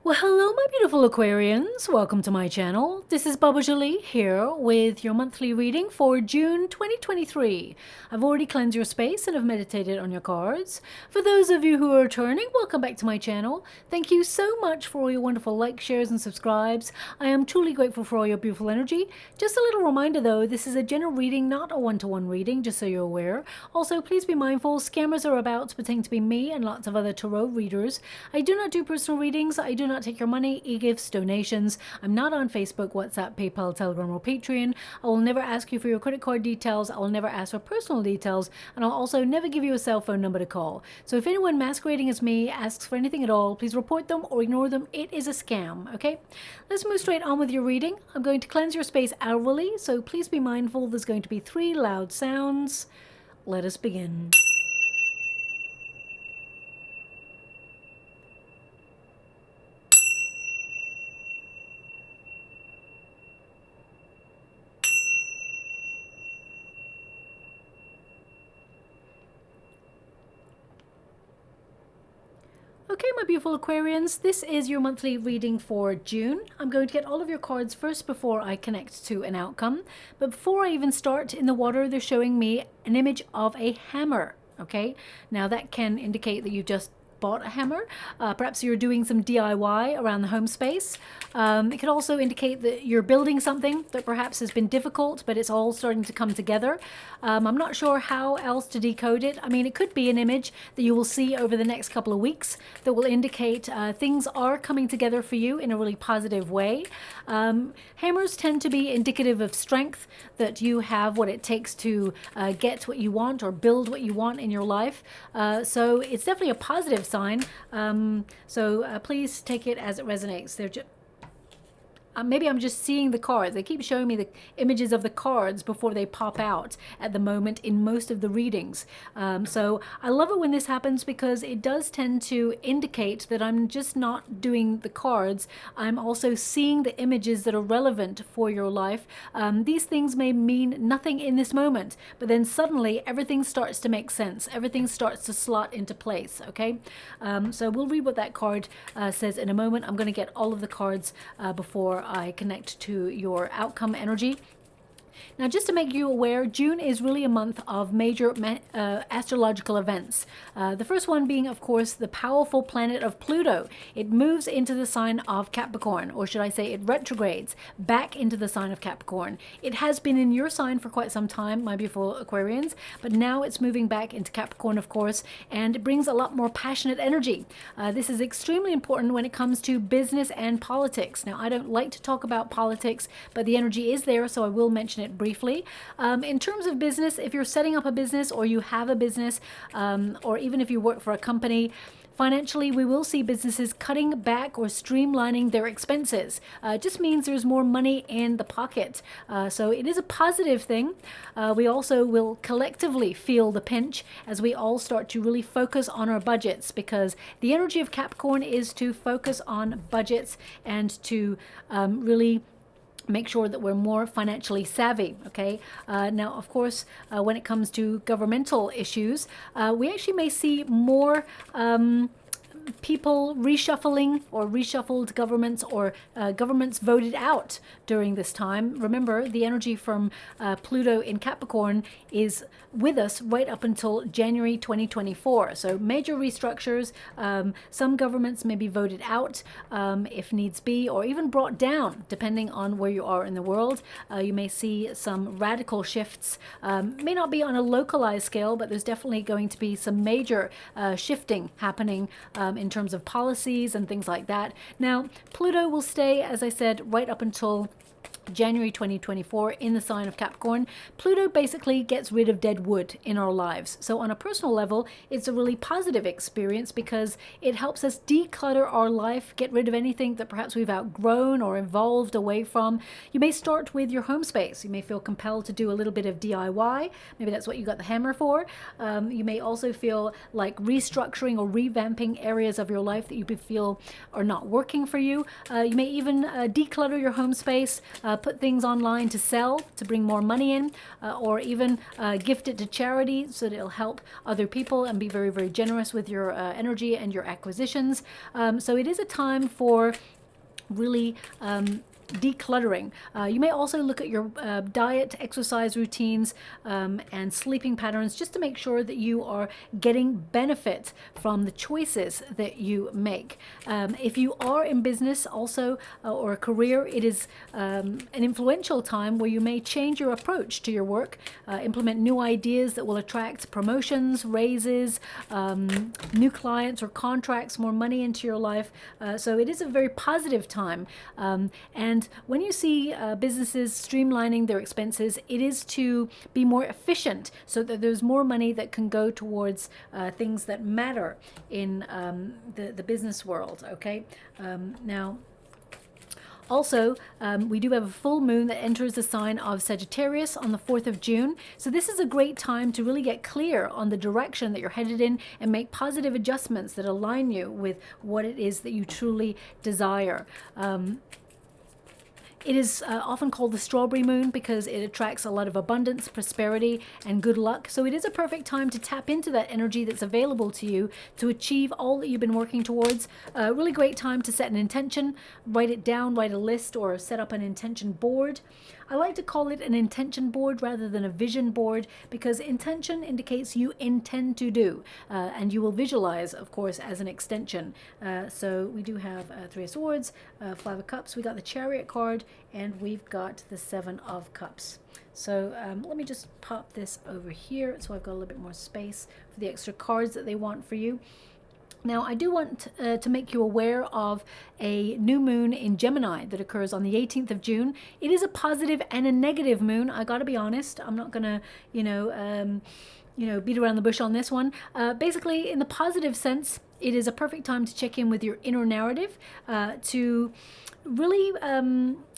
Well, hello, my beautiful Aquarians. Welcome to my channel. This is Baba Jolie here with your monthly reading for June 2023. I've already cleansed your space and have meditated on your cards. For those of you who are returning, welcome back to my channel. Thank you so much for all your wonderful likes, shares, and subscribes. I am truly grateful for all your beautiful energy. Just a little reminder though, this is a general reading, not a one-to-one reading, just so you're aware. Also, please be mindful, scammers are about to pretend to be me and lots of other tarot readers. I do not do personal readings. I do not take your money, e-gifts, donations. I'm not on Facebook, WhatsApp, PayPal, Telegram, or Patreon. I will never ask you for your credit card details. I will never ask for personal details, and I'll also never give you a cell phone number to call. So if anyone masquerading as me asks for anything at all, please report them or ignore them. It is a scam, okay? Let's move straight on with your reading. I'm going to cleanse your space hourly, so please be mindful. There's going to be 3 loud sounds. Let us begin. Okay, my beautiful Aquarians, this is your monthly reading for June. I'm going to get all of your cards first before I connect to an outcome. But before I even start, in the water, they're showing me an image of a hammer. Okay, now that can indicate that you just bought a hammer. Perhaps you're doing some DIY around the home space. It could also indicate that you're building something that perhaps has been difficult, but it's all starting to come together. I'm not sure how else to decode it. I mean, it could be an image that you will see over the next couple of weeks that will indicate things are coming together for you in a really positive way. Hammers tend to be indicative of strength, that you have what it takes to get what you want or build what you want in your life. So it's definitely a positive sign. So please take it as it resonates. They're just maybe I'm just seeing the cards. They keep showing me the images of the cards before they pop out at the moment in most of the readings. So I love it when this happens because it does tend to indicate that I'm just not doing the cards. I'm also seeing the images that are relevant for your life. These things may mean nothing in this moment, but then suddenly everything starts to make sense. Everything starts to slot into place, okay? So we'll read what that card says in a moment. I'm going to get all of the cards before I connect to your outcome energy. Now, just to make you aware, June is really a month of major astrological events. The first one being, of course, the powerful planet of Pluto. It moves into the sign of Capricorn, or should I say it retrogrades back into the sign of Capricorn. It has been in your sign for quite some time, my beautiful Aquarians, but now it's moving back into Capricorn, of course, and it brings a lot more passionate energy. This is extremely important when it comes to business and politics. Now, I don't like to talk about politics, but the energy is there, so I will mention it briefly. In terms of business, if you're setting up a business or you have a business, or even if you work for a company, financially, we will see businesses cutting back or streamlining their expenses. It just means there's more money in the pocket. So it is a positive thing. We also will collectively feel the pinch as we all start to really focus on our budgets, because the energy of Capricorn is to focus on budgets and to really make sure that we're more financially savvy, okay? Now, of course, when it comes to governmental issues, we actually may see more people reshuffling or reshuffled governments, or governments voted out during this time. Remember, the energy from Pluto in Capricorn is with us right up until January 2024. So major restructures. Some governments may be voted out if needs be, or even brought down, depending on where you are in the world. You may see some radical shifts. May not be on a localized scale, but there's definitely going to be some major shifting happening in terms of policies and things like that. Now, Pluto will stay, as I said, right up until January 2024 in the sign of Capricorn. Pluto basically gets rid of dead wood in our lives. So on a personal level, it's a really positive experience because it helps us declutter our life, get rid of anything that perhaps we've outgrown or evolved away from. You may start with your home space. You may feel compelled to do a little bit of DIY. Maybe that's what you got the hammer for. You may also feel like restructuring or revamping areas of your life that you feel are not working for you. You may even declutter your home space. put things online to sell, to bring more money in, or even gift it to charity so that it'll help other people, and be very, very generous with your energy and your acquisitions. So it is a time for really decluttering. You may also look at your diet, exercise routines, and sleeping patterns, just to make sure that you are getting benefit from the choices that you make. If you are in business also, or a career, it is an influential time where you may change your approach to your work, implement new ideas that will attract promotions, raises, new clients or contracts, more money into your life. So it is a very positive time. And when you see businesses streamlining their expenses, it is to be more efficient, so that there's more money that can go towards things that matter in the business world. Okay, now also, we do have a full moon that enters the sign of Sagittarius on the 4th of June. So this is a great time to really get clear on the direction that you're headed in, and make positive adjustments that align you with what it is that you truly desire. It is often called the strawberry moon because it attracts a lot of abundance, prosperity, and good luck. So it is a perfect time to tap into that energy that's available to you to achieve all that you've been working towards. A really great time to set an intention, write it down, write a list, or set up an intention board. I like to call it an intention board rather than a vision board, because intention indicates you intend to do, and you will visualize, of course, as an extension. So we do have Three of Swords, Five of Cups, we got the Chariot card, and we've got the Seven of Cups. So let me just pop this over here so I've got a little bit more space for the extra cards that they want for you. Now, I do want to make you aware of a new moon in Gemini that occurs on the 18th of June. It is a positive and a negative moon. I got to be honest. I'm not going to, beat around the bush on this one. Basically, in the positive sense, it is a perfect time to check in with your inner narrative, to really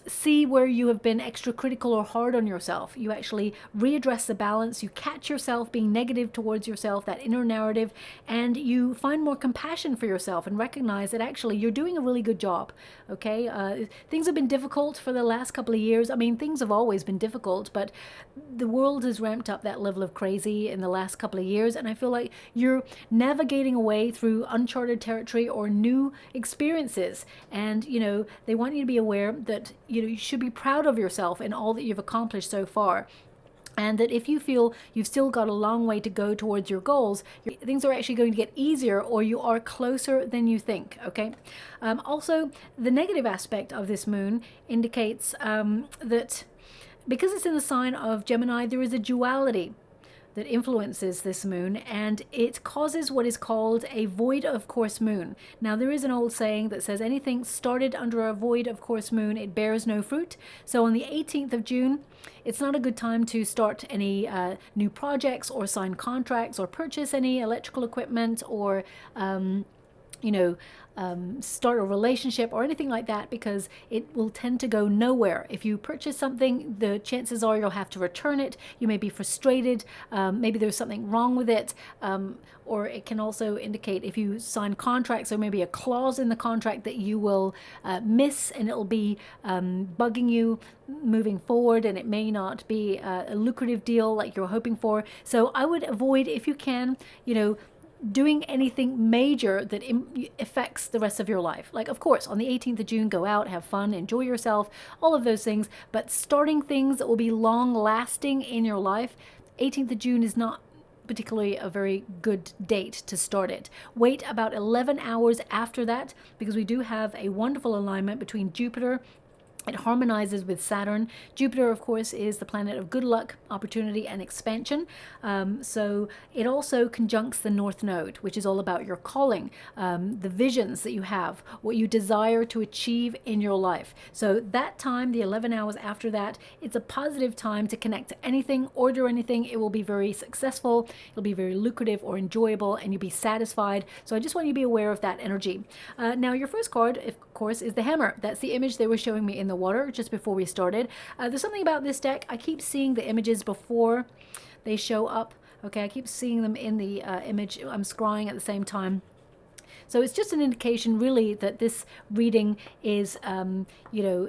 see where you have been extra critical or hard on yourself. You actually readdress the balance. You catch yourself being negative towards yourself, that inner narrative, and you find more compassion for yourself and recognize that actually you're doing a really good job. Okay, things have been difficult for the last couple of years. I mean, things have always been difficult, but the world has ramped up that level of crazy in the last couple of years, and I feel like you're navigating away through uncharted territory or new experiences. And they want you to be aware that you should be proud of yourself and all that you've accomplished so far. And that if you feel you've still got a long way to go towards your goals, things are actually going to get easier, or you are closer than you think. Okay. Also, the negative aspect of this moon indicates that because it's in the sign of Gemini, there is a duality that influences this moon, and it causes what is called a void of course moon. Now, there is an old saying that says anything started under a void of course moon, it bears no fruit. So on the 18th of June, it's not a good time to start any new projects or sign contracts or purchase any electrical equipment or start a relationship or anything like that, because it will tend to go nowhere. If you purchase something, the chances are you'll have to return it. You may be frustrated. Maybe there's something wrong with it. Or it can also indicate, if you sign contracts, there may be a clause in the contract that you will miss, and it'll be bugging you moving forward, and it may not be a lucrative deal like you're hoping for. So I would avoid, if you can, doing anything major that affects the rest of your life. Like, of course, on the 18th of June, go out, have fun, enjoy yourself, all of those things. But starting things that will be long lasting in your life, 18th of June is not particularly a very good date to start it. Wait about 11 hours after that, because we do have a wonderful alignment between Jupiter. It harmonizes with Saturn. Jupiter, of course, is the planet of good luck, opportunity, and expansion. So it also conjuncts the North Node, which is all about your calling, the visions that you have, what you desire to achieve in your life. So that time, the 11 hours after that, it's a positive time to connect to anything, order anything. It will be very successful. It'll be very lucrative or enjoyable, and you'll be satisfied. So I just want you to be aware of that energy. Now, your first card, of course, is the hammer. That's the image they were showing me in the water just before we started. There's something about this deck. I keep seeing the images before they show up. Okay, I keep seeing them in the image. I'm scrying at the same time. So it's just an indication really that this reading is,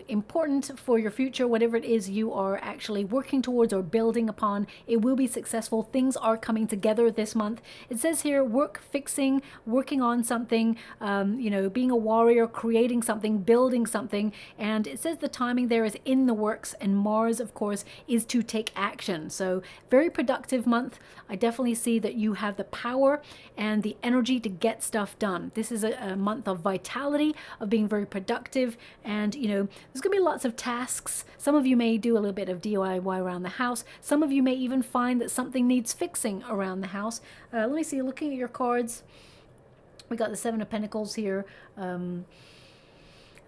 important for your future, whatever it is you are actually working towards or building upon. It will be successful. Things are coming together this month. It says here, work, fixing, working on something, being a warrior, creating something, building something. And it says the timing there is in the works, and Mars, of course, is to take action. So very productive month. I definitely see that you have the power and the energy to get stuff done. This is a month of vitality, of being very productive, and there's gonna be lots of tasks. Some of you may do a little bit of DIY around the house. Some of you may even find that something needs fixing around the house. Let me see, looking at your cards, we got the Seven of Pentacles here, and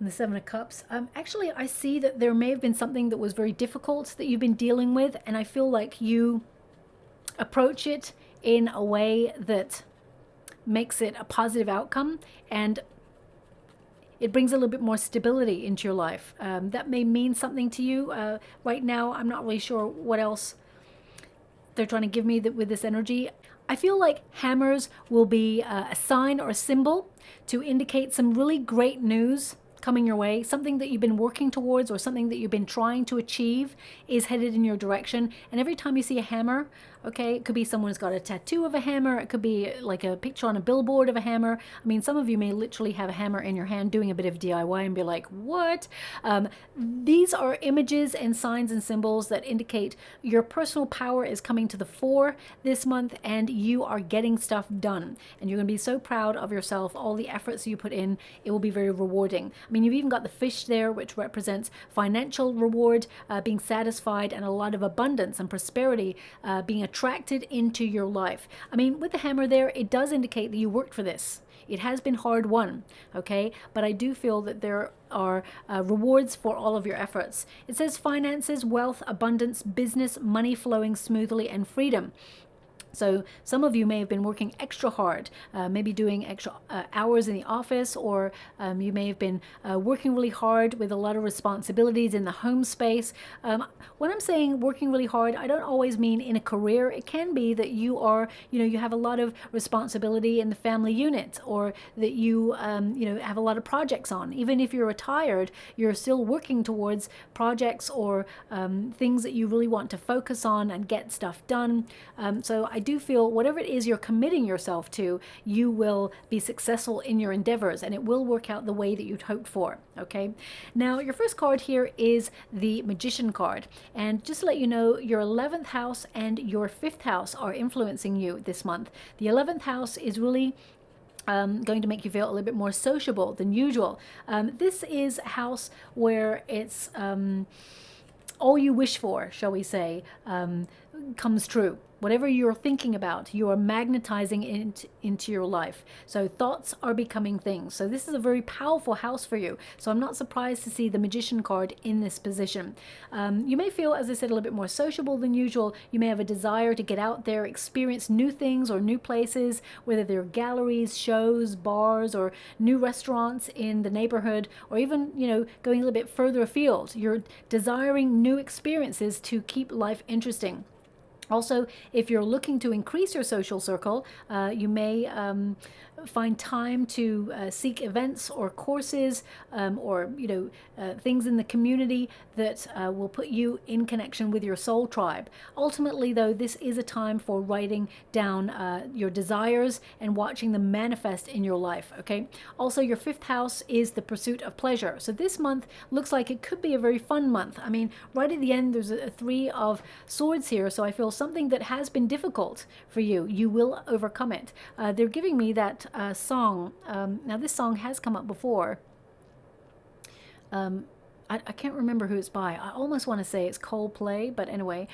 the Seven of Cups. Actually, I see that there may have been something that was very difficult that you've been dealing with, and I feel like you approach it in a way that makes it a positive outcome, and it brings a little bit more stability into your life. That may mean something to you. Right now, I'm not really sure what else they're trying to give me with this energy. I feel like hammers will be a sign or a symbol to indicate some really great news coming your way. Something that you've been working towards or something that you've been trying to achieve is headed in your direction. And every time you see a hammer, okay, it could be someone's got a tattoo of a hammer. It could be like a picture on a billboard of a hammer. I mean, some of you may literally have a hammer in your hand doing a bit of DIY and be like, what? These are images and signs and symbols that indicate your personal power is coming to the fore this month, and you are getting stuff done. And you're going to be so proud of yourself, all the efforts you put in. It will be very rewarding. I mean, you've even got the fish there, which represents financial reward, being satisfied, and a lot of abundance and prosperity being attracted into your life. I mean, with the hammer there, it does indicate that you worked for this. It has been hard won, okay? But I do feel that there are rewards for all of your efforts. It says finances, wealth, abundance, business, money flowing smoothly, and freedom. So some of you may have been working extra hard, maybe doing extra hours in the office, or you may have been working really hard with a lot of responsibilities in the home space. When I'm saying working really hard, I don't always mean in a career. It can be that you are, you have a lot of responsibility in the family unit, or that you, have a lot of projects on. Even if you're retired, you're still working towards projects or things that you really want to focus on and get stuff done. So I do feel whatever it is you're committing yourself to, you will be successful in your endeavors, and it will work out the way that you'd hoped for. Okay, now your first card here is the Magician card, and just to let you know, your 11th house and your 5th house are influencing you this month. The 11th house is really going to make you feel a little bit more sociable than usual. This is a house where it's all you wish for, shall we say, comes true. Whatever you're thinking about, you are magnetizing it into your life. So thoughts are becoming things. So this is a very powerful house for you. So I'm not surprised to see the Magician card in this position. You may feel, as I said, a little bit more sociable than usual. You may have a desire to get out there, experience new things or new places, whether they're galleries, shows, bars, or new restaurants in the neighborhood, or even, going a little bit further afield. You're desiring new experiences to keep life interesting. Also, if you're looking to increase your social circle, you may find time to seek events or courses or things in the community that will put you in connection with your soul tribe. Ultimately, though, this is a time for writing down your desires and watching them manifest in your life. Okay. Also, your 5th house is the pursuit of pleasure. So this month looks like it could be a very fun month. I mean, right at the end, there's a 3 of Swords here, so I feel something that has been difficult for you, you will overcome it. They're giving me that song. Now this song has come up before. I can't remember who it's by. I almost want to say it's Coldplay, but anyway,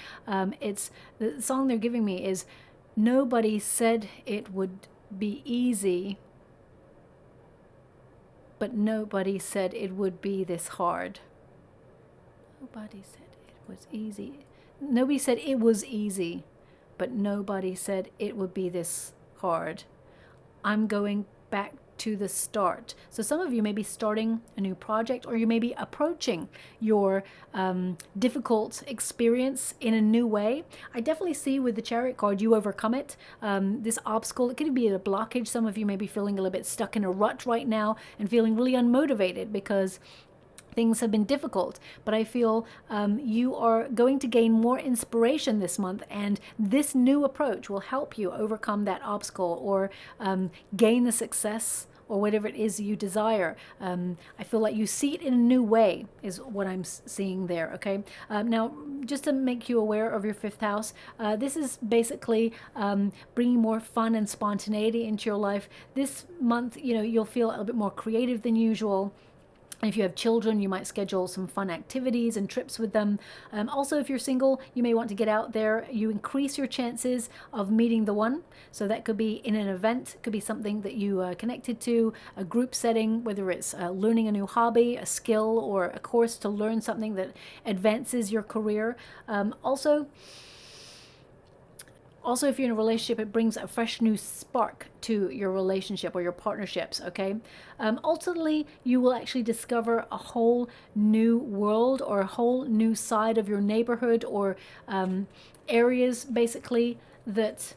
it's the song they're giving me is "Nobody Said It Would Be Easy, but nobody said it would be this hard." Nobody said it was easy. Nobody said it was easy, but nobody said it would be this hard. I'm going back to the start. So some of you may be starting a new project, or you may be approaching your difficult experience in a new way. I definitely see with the Chariot card, you overcome it. This obstacle, it could be a blockage. Some of you may be feeling a little bit stuck in a rut right now and feeling really unmotivated because things have been difficult, but I feel you are going to gain more inspiration this month, and this new approach will help you overcome that obstacle or gain the success or whatever it is you desire. I feel like you see it in a new way is what I'm seeing there, okay? Now, just to make you aware of your 5th house, this is basically bringing more fun and spontaneity into your life. This month, you know, you'll feel a little bit more creative than usual. If you have children, you might schedule some fun activities and trips with them. Also, if you're single, you may want to get out there. You increase your chances of meeting the one. So that could be in an event, could be something that you are connected to, a group setting, whether it's learning a new hobby, a skill, or a course to learn something that advances your career. Also, if you're in a relationship, it brings a fresh new spark to your relationship or your partnerships, okay? Ultimately, you will actually discover a whole new world or a whole new side of your neighborhood or areas, basically, that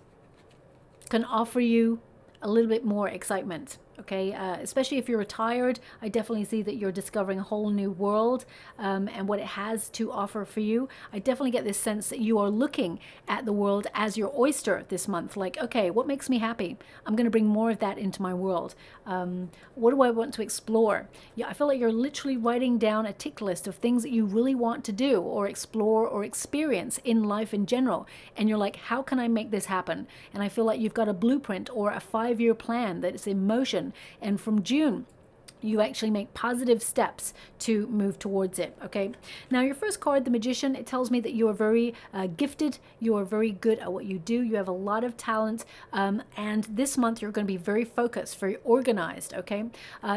can offer you a little bit more excitement. Okay, especially if you're retired, I definitely see that you're discovering a whole new world and what it has to offer for you. I definitely get this sense that you are looking at the world as your oyster this month. Like, okay, what makes me happy? I'm going to bring more of that into my world. What do I want to explore? Yeah, I feel like you're literally writing down a tick list of things that you really want to do or explore or experience in life in general. And you're like, how can I make this happen? And I feel like you've got a blueprint or a 5-year plan that's in motion. And from June, you actually make positive steps to move towards it, okay? Now, your first card, the Magician, it tells me that you are very gifted. You are very good at what you do. You have a lot of talent. And this month, you're going to be very focused, very organized, okay?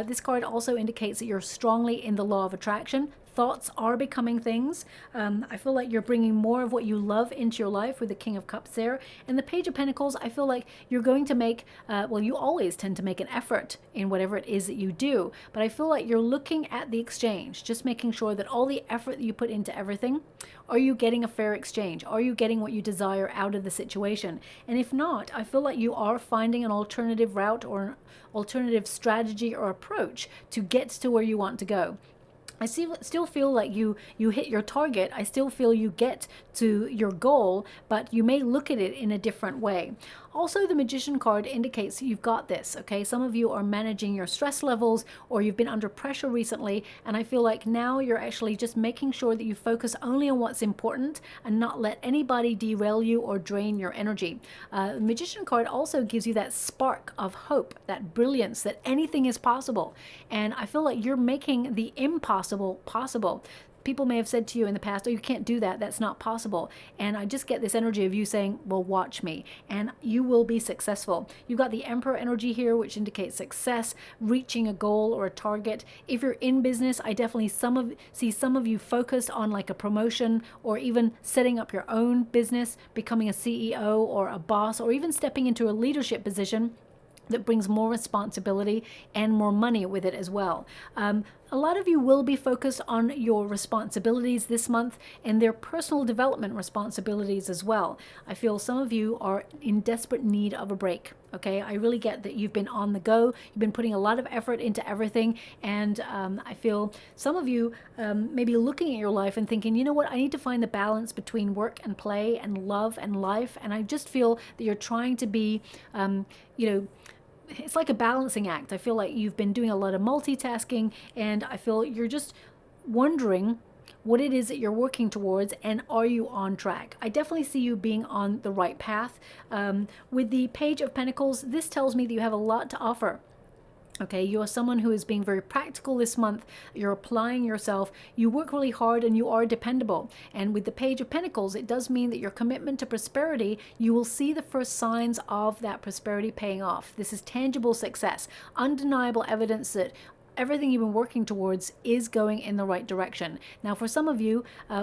This card also indicates that you're strongly in the law of attraction. Thoughts are becoming things. I feel like you're bringing more of what you love into your life with the King of Cups there. And the Page of Pentacles, I feel like you're going to make, well, you always tend to make an effort in whatever it is that you do. But I feel like you're looking at the exchange, just making sure that all the effort that you put into everything, are you getting a fair exchange? Are you getting what you desire out of the situation? And if not, I feel like you are finding an alternative route or an alternative strategy or approach to get to where you want to go. I still feel like you hit your target. I still feel you get to your goal, but you may look at it in a different way. Also, the Magician card indicates you've got this, okay? Some of you are managing your stress levels or you've been under pressure recently, and I feel like now you're actually just making sure that you focus only on what's important and not let anybody derail you or drain your energy. The Magician card also gives you that spark of hope, that brilliance, that anything is possible. And I feel like you're making the impossible possible. People may have said to you in the past, oh, you can't do that. That's not possible. And I just get this energy of you saying, well, watch me, and you will be successful. You've got the Emperor energy here, which indicates success, reaching a goal or a target. If you're in business, I definitely see some of you focused on like a promotion or even setting up your own business, becoming a CEO or a boss, or even stepping into a leadership position that brings more responsibility and more money with it as well. A lot of you will be focused on your responsibilities this month and their personal development responsibilities as well. I feel some of you are in desperate need of a break. Okay, I really get that you've been on the go. You've been putting a lot of effort into everything. And I feel some of you may be looking at your life and thinking, you know what, I need to find the balance between work and play and love and life. And I just feel that you're trying to be, it's like a balancing act. I feel like you've been doing a lot of multitasking, and I feel you're just wondering what it is that you're working towards and are you on track. I definitely see you being on the right path. With the Page of Pentacles, this tells me that you have a lot to offer. Okay, you are someone who is being very practical this month. You're applying yourself. You work really hard and you are dependable. And with the Page of Pentacles, it does mean that your commitment to prosperity, you will see the first signs of that prosperity paying off. This is tangible success, undeniable evidence that everything you've been working towards is going in the right direction. Now, for some of you,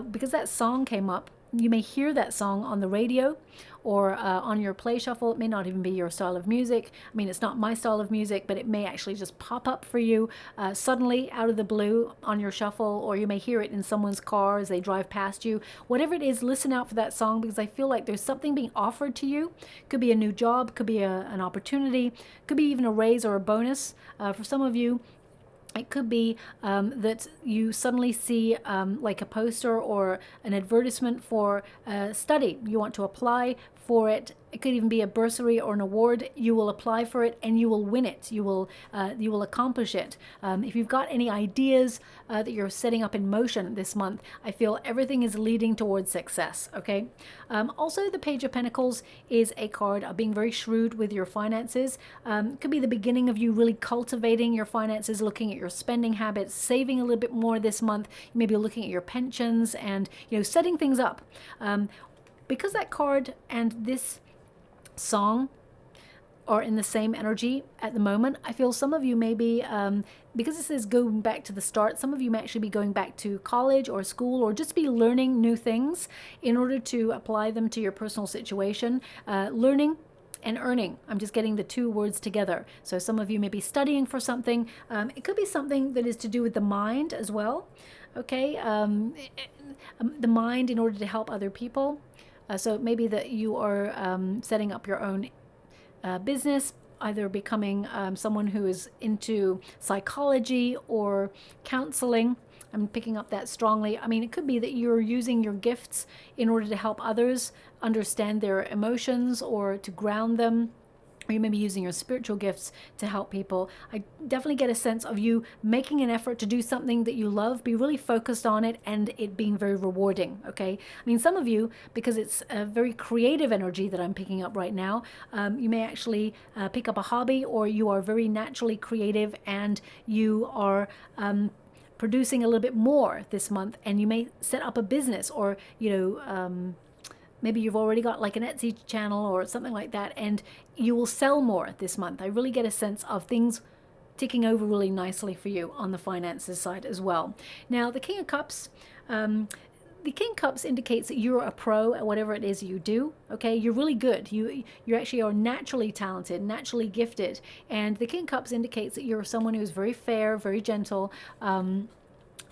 because that song came up, you may hear that song on the radio or on your play shuffle. It may not even be your style of music. I mean, it's not my style of music, but it may actually just pop up for you suddenly out of the blue on your shuffle, or you may hear it in someone's car as they drive past you. Whatever it is, listen out for that song, because I feel like there's something being offered to you. Could be a new job, could be an opportunity, could be even a raise or a bonus. For some of you, it could be that you suddenly see like a poster or an advertisement for a study. You want to apply for it. It could even be a bursary or an award. You will apply for it and you will win it. You will accomplish it. If you've got any ideas that you're setting up in motion this month, I feel everything is leading towards success. Okay. Also, the Page of Pentacles is a card of being very shrewd with your finances. Could be the beginning of you really cultivating your finances, looking at your spending habits, saving a little bit more this month. You may be looking at your pensions and setting things up. Because that card and this song are in the same energy at the moment, I feel some of you may be, because it says going back to the start, some of you may actually be going back to college or school, or just be learning new things in order to apply them to your personal situation. Learning and earning. I'm just getting the two words together. So some of you may be studying for something. It could be something that is to do with the mind as well. Okay, the mind in order to help other people. So maybe that you are setting up your own business, either becoming someone who is into psychology or counseling. I'm picking up that strongly. I mean, it could be that you're using your gifts in order to help others understand their emotions or to ground them. Or you may be using your spiritual gifts to help people. I definitely get a sense of you making an effort to do something that you love, be really focused on it, and it being very rewarding, okay? I mean, some of you, because it's a very creative energy that I'm picking up right now, you may actually pick up a hobby, or you are very naturally creative and you are producing a little bit more this month, and you may set up a business, or, maybe you've already got like an Etsy channel or something like that, and you will sell more this month. I really get a sense of things ticking over really nicely for you on the finances side as well. Now, the King of Cups, indicates that you're a pro at whatever it is you do. Okay, you're really good. You actually are naturally talented, naturally gifted, and the King of Cups indicates that you're someone who's very fair, very gentle. I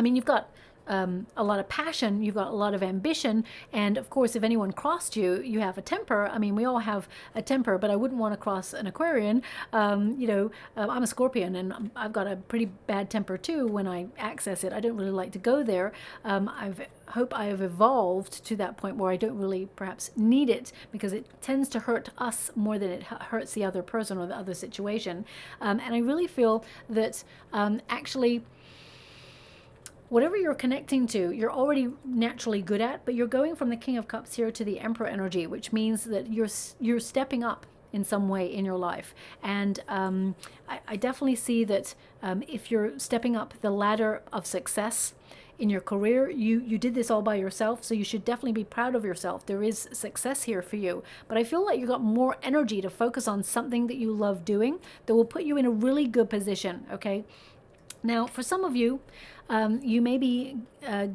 mean, you've got a lot of passion, you've got a lot of ambition, and of course, if anyone crossed you, you have a temper. I mean, we all have a temper, but I wouldn't want to cross an Aquarian. I'm a Scorpion, and I've got a pretty bad temper too when I access it. I don't really like to go there. I hope I have evolved to that point where I don't really perhaps need it, because it tends to hurt us more than it hurts the other person or the other situation. And I really feel that actually, whatever you're connecting to, you're already naturally good at, but you're going from the King of Cups here to the Emperor energy, which means that you're stepping up in some way in your life. And I definitely see that if you're stepping up the ladder of success in your career, you did this all by yourself, so you should definitely be proud of yourself. There is success here for you. But I feel like you've got more energy to focus on something that you love doing that will put you in a really good position, okay? Now, for some of you, you may be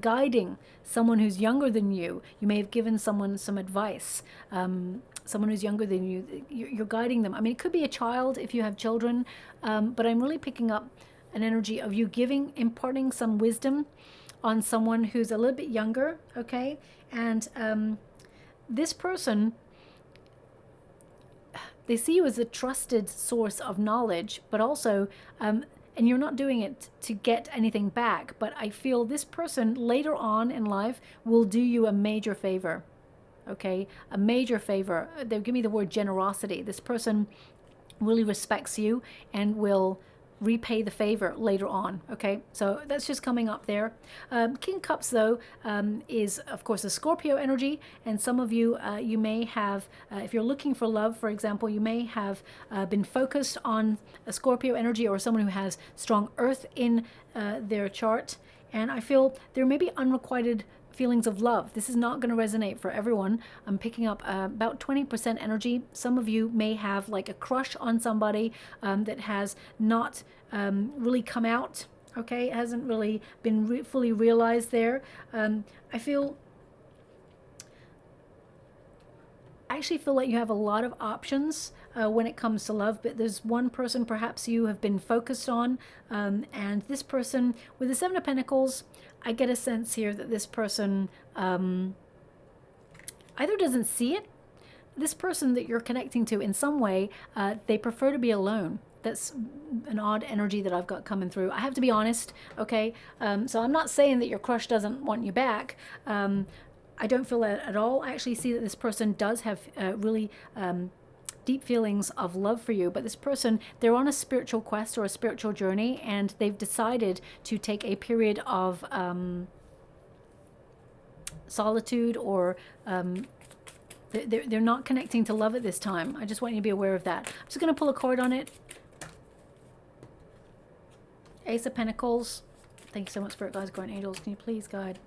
guiding someone who's younger than you. You may have given someone some advice. Someone who's younger than you, you're guiding them. I mean, it could be a child if you have children, but I'm really picking up an energy of you imparting some wisdom on someone who's a little bit younger, okay? And this person, they see you as a trusted source of knowledge, but also and you're not doing it to get anything back, but I feel this person later on in life will do you a major favor, okay? A major favor. They'll give me the word generosity. This person really respects you and will repay the favor later on, okay? So that's just coming up there. King of Cups, though, is, of course, a Scorpio energy, and some of you, you may have, if you're looking for love, for example, you may have been focused on a Scorpio energy or someone who has strong earth in their chart, and I feel there may be unrequited feelings of love. This is not going to resonate for everyone. I'm picking up about 20% energy. Some of you may have like a crush on somebody that has not really come out, okay? It hasn't really been fully realized there. I feel I actually feel like you have a lot of options when it comes to love, but there's one person perhaps you have been focused on, and this person with the Seven of Pentacles, I get a sense here that this person either doesn't see it. This person that you're connecting to in some way, they prefer to be alone. That's an odd energy that I've got coming through. I have to be honest, okay? So I'm not saying that your crush doesn't want you back. I don't feel that at all. I actually see that this person does have really deep feelings of love for you, but this person, they're on a spiritual quest or a spiritual journey, and they've decided to take a period of solitude, or they're not connecting to love at this time. I just want you to be aware of that. I'm just going to pull a card on it. Ace of Pentacles. Thank you so much, Spirit Guides, Guardian Angels. Can you please guide?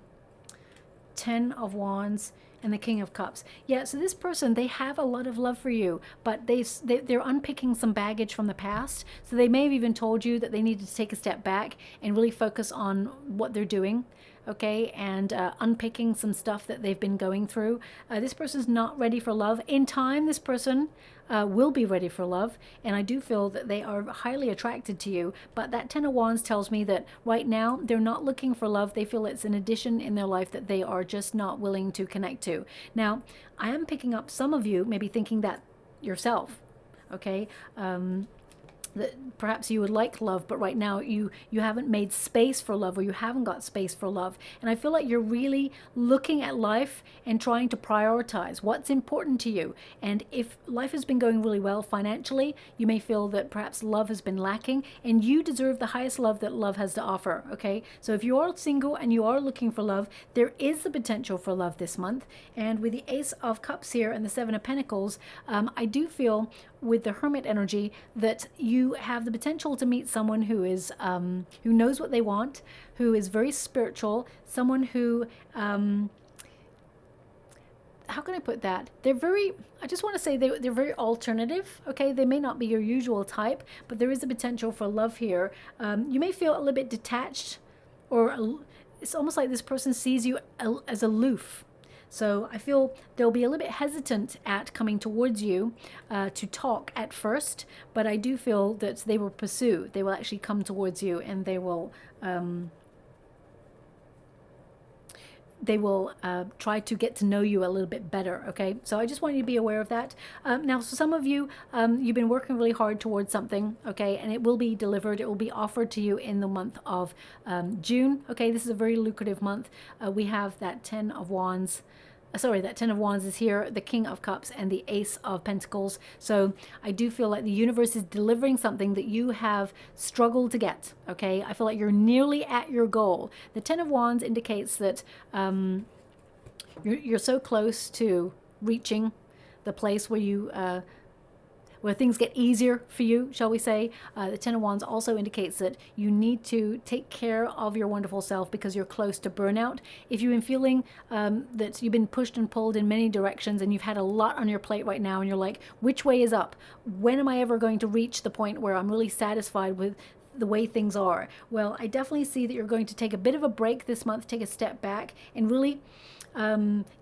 10 of Wands and the King of Cups. Yeah, so this person, they have a lot of love for you, but they're unpicking some baggage from the past. So they may have even told you that they needed to take a step back and really focus on what they're doing. Okay, and unpicking some stuff that they've been going through. This person's not ready for love. In time, this person will be ready for love, and I do feel that they are highly attracted to you, but that 10 of Wands tells me that right now they're not looking for love. They feel it's an addition in their life that they are just not willing to connect to. Now, I am picking up some of you maybe thinking that yourself, okay? That perhaps you would like love, but right now you haven't made space for love, or you haven't got space for love. And I feel like you're really looking at life and trying to prioritize what's important to you. And if life has been going really well financially, you may feel that perhaps love has been lacking, and you deserve the highest love that love has to offer. Okay, so if you are single and you are looking for love, there is the potential for love this month. And with the Ace of Cups here and the Seven of Pentacles, I do feel with the Hermit energy that you have the potential to meet someone who is who knows what they want, who is very spiritual, someone who how can I put that? They're very, I just want to say they're very alternative, okay? They may not be your usual type, but there is a potential for love here. You may feel a little bit detached, or it's almost like this person sees you as aloof. So I feel they'll be a little bit hesitant at coming towards you to talk at first, but I do feel that they will pursue. They will actually come towards you, and they will try to get to know you a little bit better, okay? So I just want you to be aware of that. Now, so some of you, you've been working really hard towards something, okay? And it will be delivered. It will be offered to you in the month of June, okay? This is a very lucrative month. We have that 10 of Wands. Sorry, that 10 of Wands is here, the King of Cups and the Ace of Pentacles. So I do feel like the universe is delivering something that you have struggled to get, okay? I feel like you're nearly at your goal. The 10 of Wands indicates that you're so close to reaching the place where you where things get easier for you, shall we say. The 10 of Wands also indicates that you need to take care of your wonderful self because you're close to burnout. If you've been feeling that you've been pushed and pulled in many directions, and you've had a lot on your plate right now, and you're like, which way is up? When am I ever going to reach the point where I'm really satisfied with the way things are? Well, I definitely see that you're going to take a bit of a break this month, take a step back, and really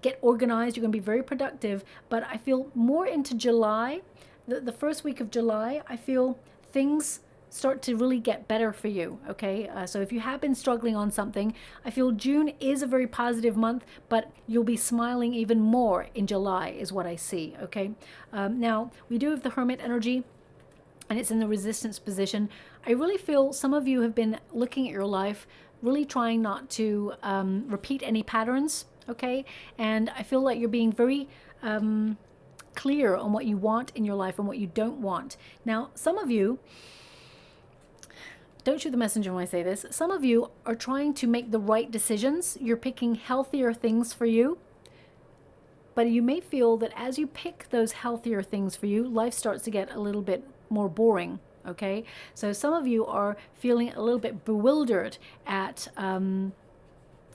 get organized. You're going to be very productive, but I feel more into July. The first week of July, I feel things start to really get better for you, okay? So if you have been struggling on something, I feel June is a very positive month, but you'll be smiling even more in July is what I see, okay? Now, we do have the Hermit energy, and it's in the resistance position. I really feel some of you have been looking at your life, really trying not to repeat any patterns, okay? And I feel like you're being very clear on what you want in your life and what you don't want. Now, some of you, don't shoot the messenger when I say this, some of you are trying to make the right decisions. You're picking healthier things for you, but you may feel that as you pick those healthier things for you, life starts to get a little bit more boring, okay? So some of you are feeling a little bit bewildered at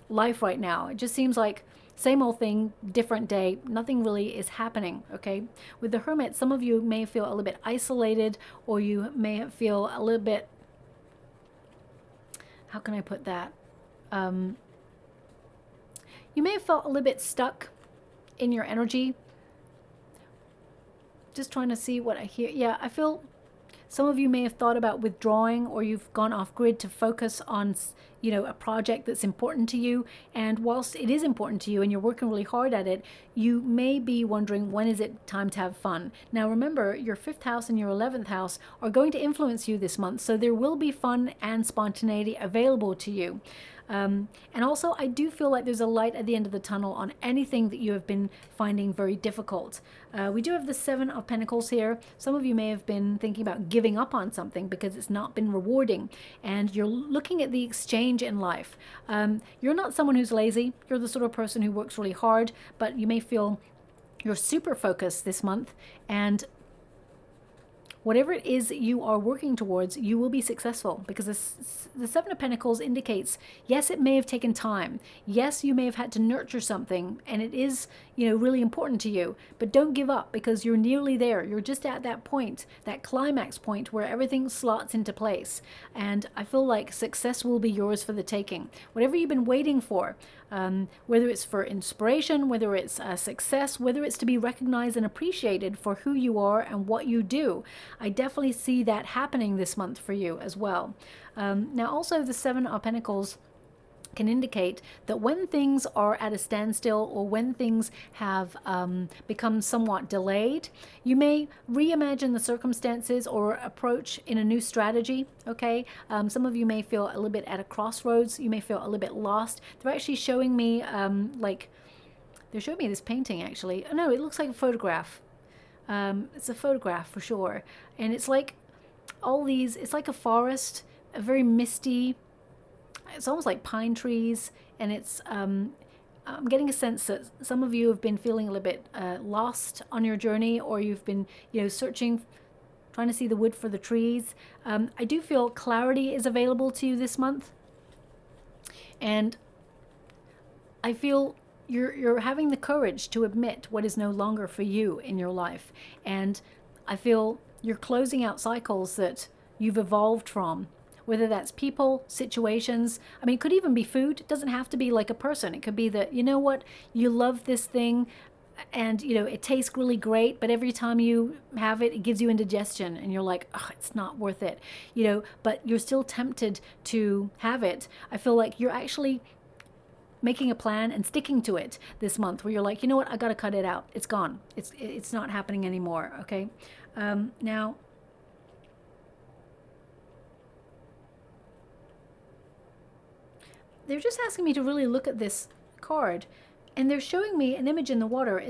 life right now. It just seems like same old thing, different day, nothing really is happening, okay? With the Hermit, some of you may feel a little bit isolated, or you may feel a little bit, how can I put that? You may have felt a little bit stuck in your energy, just trying to see what I hear. Yeah, I feel some of you may have thought about withdrawing, or you've gone off grid to focus on, you know, a project that's important to you. And whilst it is important to you and you're working really hard at it, you may be wondering, when is it time to have fun? Now, remember, your 5th house and your 11th house are going to influence you this month. So there will be fun and spontaneity available to you. And also, I do feel like there's a light at the end of the tunnel on anything that you have been finding very difficult. We do have the 7 of Pentacles here. Some of you may have been thinking about giving up on something because it's not been rewarding, and you're looking at the exchange in life. You're not someone who's lazy. You're the sort of person who works really hard, but you may feel you're super focused this month, and whatever it is that you are working towards, you will be successful, because the 7 of Pentacles indicates, yes, it may have taken time. Yes, you may have had to nurture something, and it is, you know, really important to you. But don't give up, because you're nearly there. You're just at that point, that climax point where everything slots into place. And I feel like success will be yours for the taking. Whatever you've been waiting for, whether it's for inspiration, whether it's success, whether it's to be recognized and appreciated for who you are and what you do, I definitely see that happening this month for you as well. Now, also the 7 of Pentacles can indicate that when things are at a standstill, or when things have become somewhat delayed, you may reimagine the circumstances or approach in a new strategy, okay? Some of you may feel a little bit at a crossroads. You may feel a little bit lost. They're actually showing me, they're showing me this painting, actually. Oh, no, it looks like a photograph. It's a photograph for sure. And it's like all these, it's like a forest, a very misty, it's almost like pine trees, and it's I'm getting a sense that some of you have been feeling a little bit lost on your journey, or you've been, you know, searching, trying to see the wood for the trees. I do feel clarity is available to you this month, and I feel you're having the courage to admit what is no longer for you in your life, and I feel you're closing out cycles that you've evolved from. Whether that's people, situations, I mean, it could even be food. It doesn't have to be like a person. It could be that, you know what, you love this thing and, you know, it tastes really great, but every time you have it, it gives you indigestion, and you're like, oh, it's not worth it, you know, but you're still tempted to have it. I feel like you're actually making a plan and sticking to it this month, where you're like, you know what, I got to cut it out. It's gone. It's not happening anymore, okay? Now, they're just asking me to really look at this card, and they're showing me an image in the water. I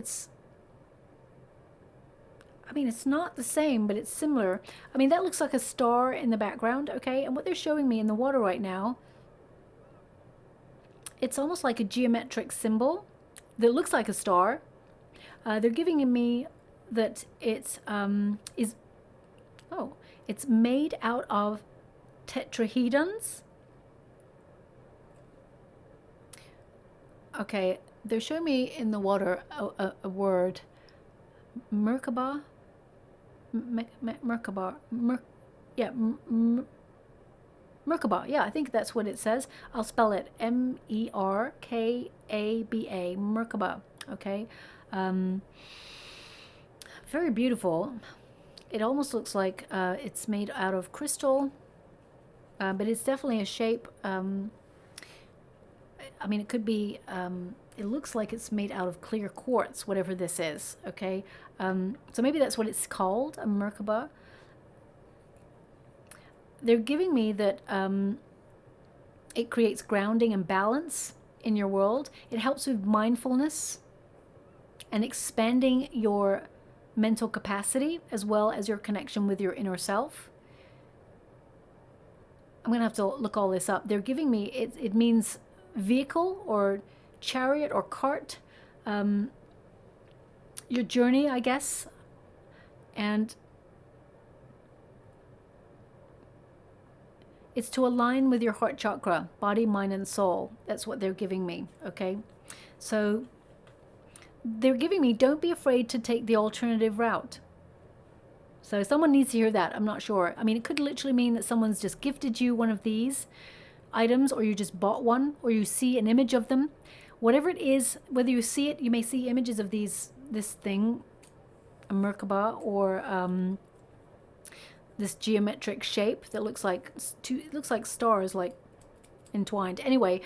mean, it's not the same, but it's similar. I mean, that looks like a star in the background, okay? And what they're showing me in the water right now, it's almost like a geometric symbol that looks like a star. They're giving me that it's it's made out of tetrahedrons. Okay, they're showing me in the water a word, Merkaba, Merkaba, Merkaba. Yeah, I think that's what it says. I'll spell it Merkaba, Merkaba. Okay, very beautiful. It almost looks like it's made out of crystal, but it's definitely a shape. I mean, it could be, it looks like it's made out of clear quartz, whatever this is, okay? So maybe that's what it's called, a Merkaba. They're giving me that it creates grounding and balance in your world. It helps with mindfulness and expanding your mental capacity, as well as your connection with your inner self. I'm going to have to look all this up. They're giving me, it means vehicle or chariot or cart, your journey, I guess. And it's to align with your heart chakra, body, mind, and soul. That's what they're giving me, okay? So they're giving me, don't be afraid to take the alternative route. So someone needs to hear that. I'm not sure. I mean, it could literally mean that someone's just gifted you one of these items, or you just bought one, or you see an image of them. Whatever it is, whether you see it, you may see images of this thing. a Merkaba or this geometric shape that looks like it looks like stars, like entwined. Anyway,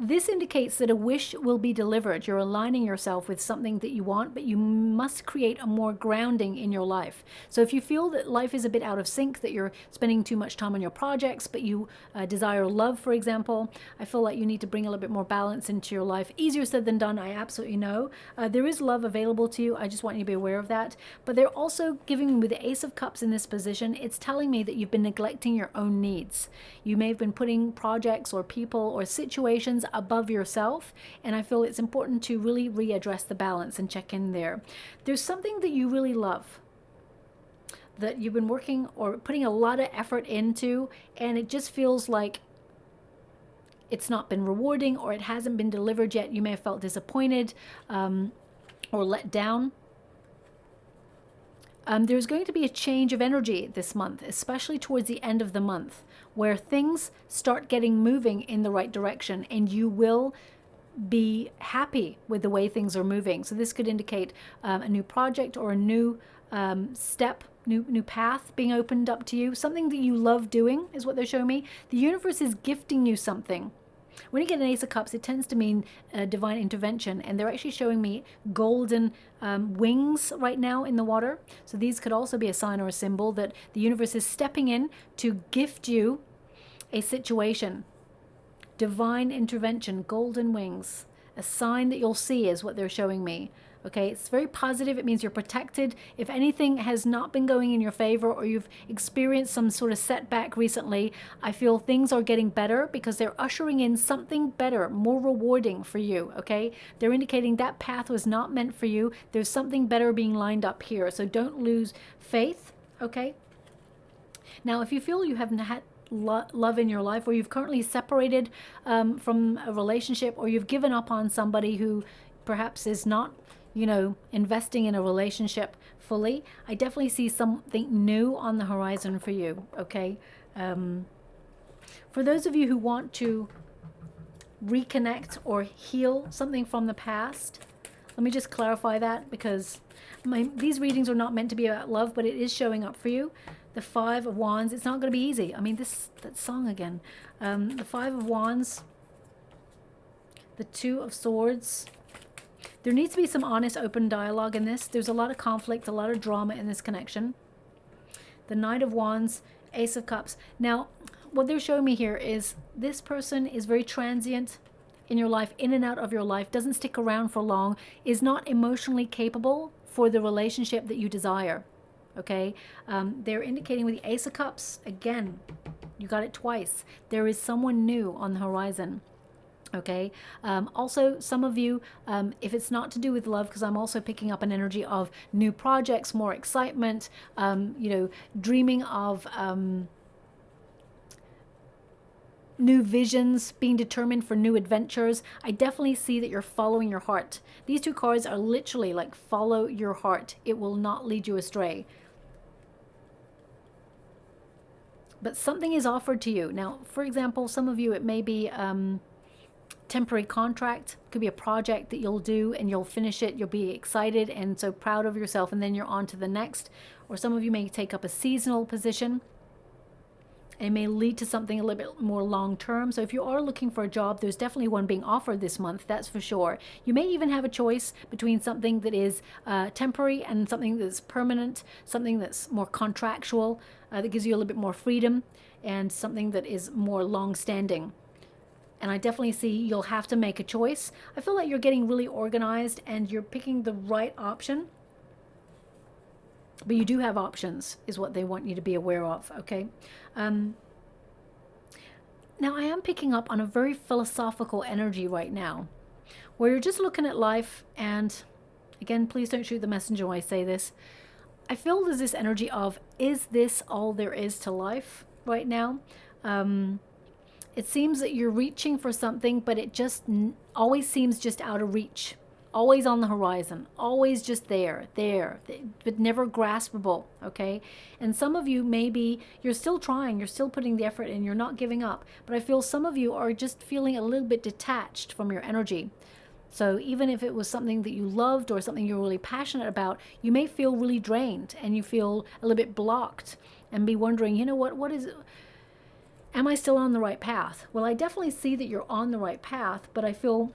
this indicates that a wish will be delivered. You're aligning yourself with something that you want, but you must create a more grounding in your life. So if you feel that life is a bit out of sync, that you're spending too much time on your projects, but you desire love, for example, I feel like you need to bring a little bit more balance into your life. Easier said than done, I absolutely know. There is love available to you. I just want you to be aware of that. But they're also giving me, with the Ace of Cups in this position, it's telling me that you've been neglecting your own needs. You may have been putting projects or people or situations above yourself, and I feel it's important to really readdress the balance and check in there. There's something that you really love, that you've been working or putting a lot of effort into, and it just feels like it's not been rewarding, or it hasn't been delivered yet. You may have felt disappointed or let down. There's going to be a change of energy this month, especially towards the end of the month, where things start getting moving in the right direction, and you will be happy with the way things are moving. So this could indicate a new project or a new step, new path being opened up to you. Something that you love doing is what they're showing me. The universe is gifting you something. When you get an Ace of Cups, it tends to mean divine intervention, and they're actually showing me golden wings right now in the water. So these could also be a sign or a symbol that the universe is stepping in to gift you a situation. Divine intervention, golden wings, a sign that you'll see is what they're showing me. Okay, it's very positive. It means you're protected. If anything has not been going in your favor, or you've experienced some sort of setback recently, I feel things are getting better because they're ushering in something better, more rewarding for you. Okay, they're indicating that path was not meant for you. There's something better being lined up here. So don't lose faith. Okay. Now, if you feel you haven't had love in your life, or you've currently separated from a relationship, or you've given up on somebody who perhaps is not, you know, investing in a relationship fully, I definitely see something new on the horizon for you. Okay. For those of you who want to reconnect or heal something from the past, let me just clarify that, because these readings are not meant to be about love, but it is showing up for you. The Five of Wands, it's not going to be easy. I mean, that song again. The Five of Wands, the Two of Swords. There needs to be some honest, open dialogue in this. There's a lot of conflict, a lot of drama in this connection. The Knight of Wands, Ace of Cups. Now, what they're showing me here is this person is very transient in your life, in and out of your life, doesn't stick around for long, is not emotionally capable for the relationship that you desire. Okay, they're indicating with the Ace of Cups, again, you got it twice. There is someone new on the horizon. Okay, also some of you, if it's not to do with love, because I'm also picking up an energy of new projects, more excitement, you know, dreaming of new visions, being determined for new adventures. I definitely see that you're following your heart. These two cards are literally like follow your heart. It will not lead you astray. But something is offered to you. Now, for example, some of you, it may be temporary contract, could be a project that you'll do and you'll finish it, you'll be excited and so proud of yourself, and then you're on to the next. Or some of you may take up a seasonal position. It may lead to something a little bit more long term. So if you are looking for a job, there's definitely one being offered this month, that's for sure. You may even have a choice between something that is temporary and something that's permanent, something that's more contractual, that gives you a little bit more freedom, and something that is more long-standing. And I definitely see you'll have to make a choice. I feel like you're getting really organized and you're picking the right option. But you do have options, is what they want you to be aware of, okay? Now, I am picking up on a very philosophical energy right now, where you're just looking at life, and again, please don't shoot the messenger when I say this. I feel there's this energy of, is this all there is to life right now? It seems that you're reaching for something, but it just always seems just out of reach. Always on the horizon, always just there, but never graspable, okay? And some of you, maybe you're still trying, you're still putting the effort in, you're not giving up. But I feel some of you are just feeling a little bit detached from your energy. So even if it was something that you loved or something you're really passionate about, you may feel really drained and you feel a little bit blocked and be wondering, you know what is it? Am I still on the right path? Well, I definitely see that you're on the right path, but I feel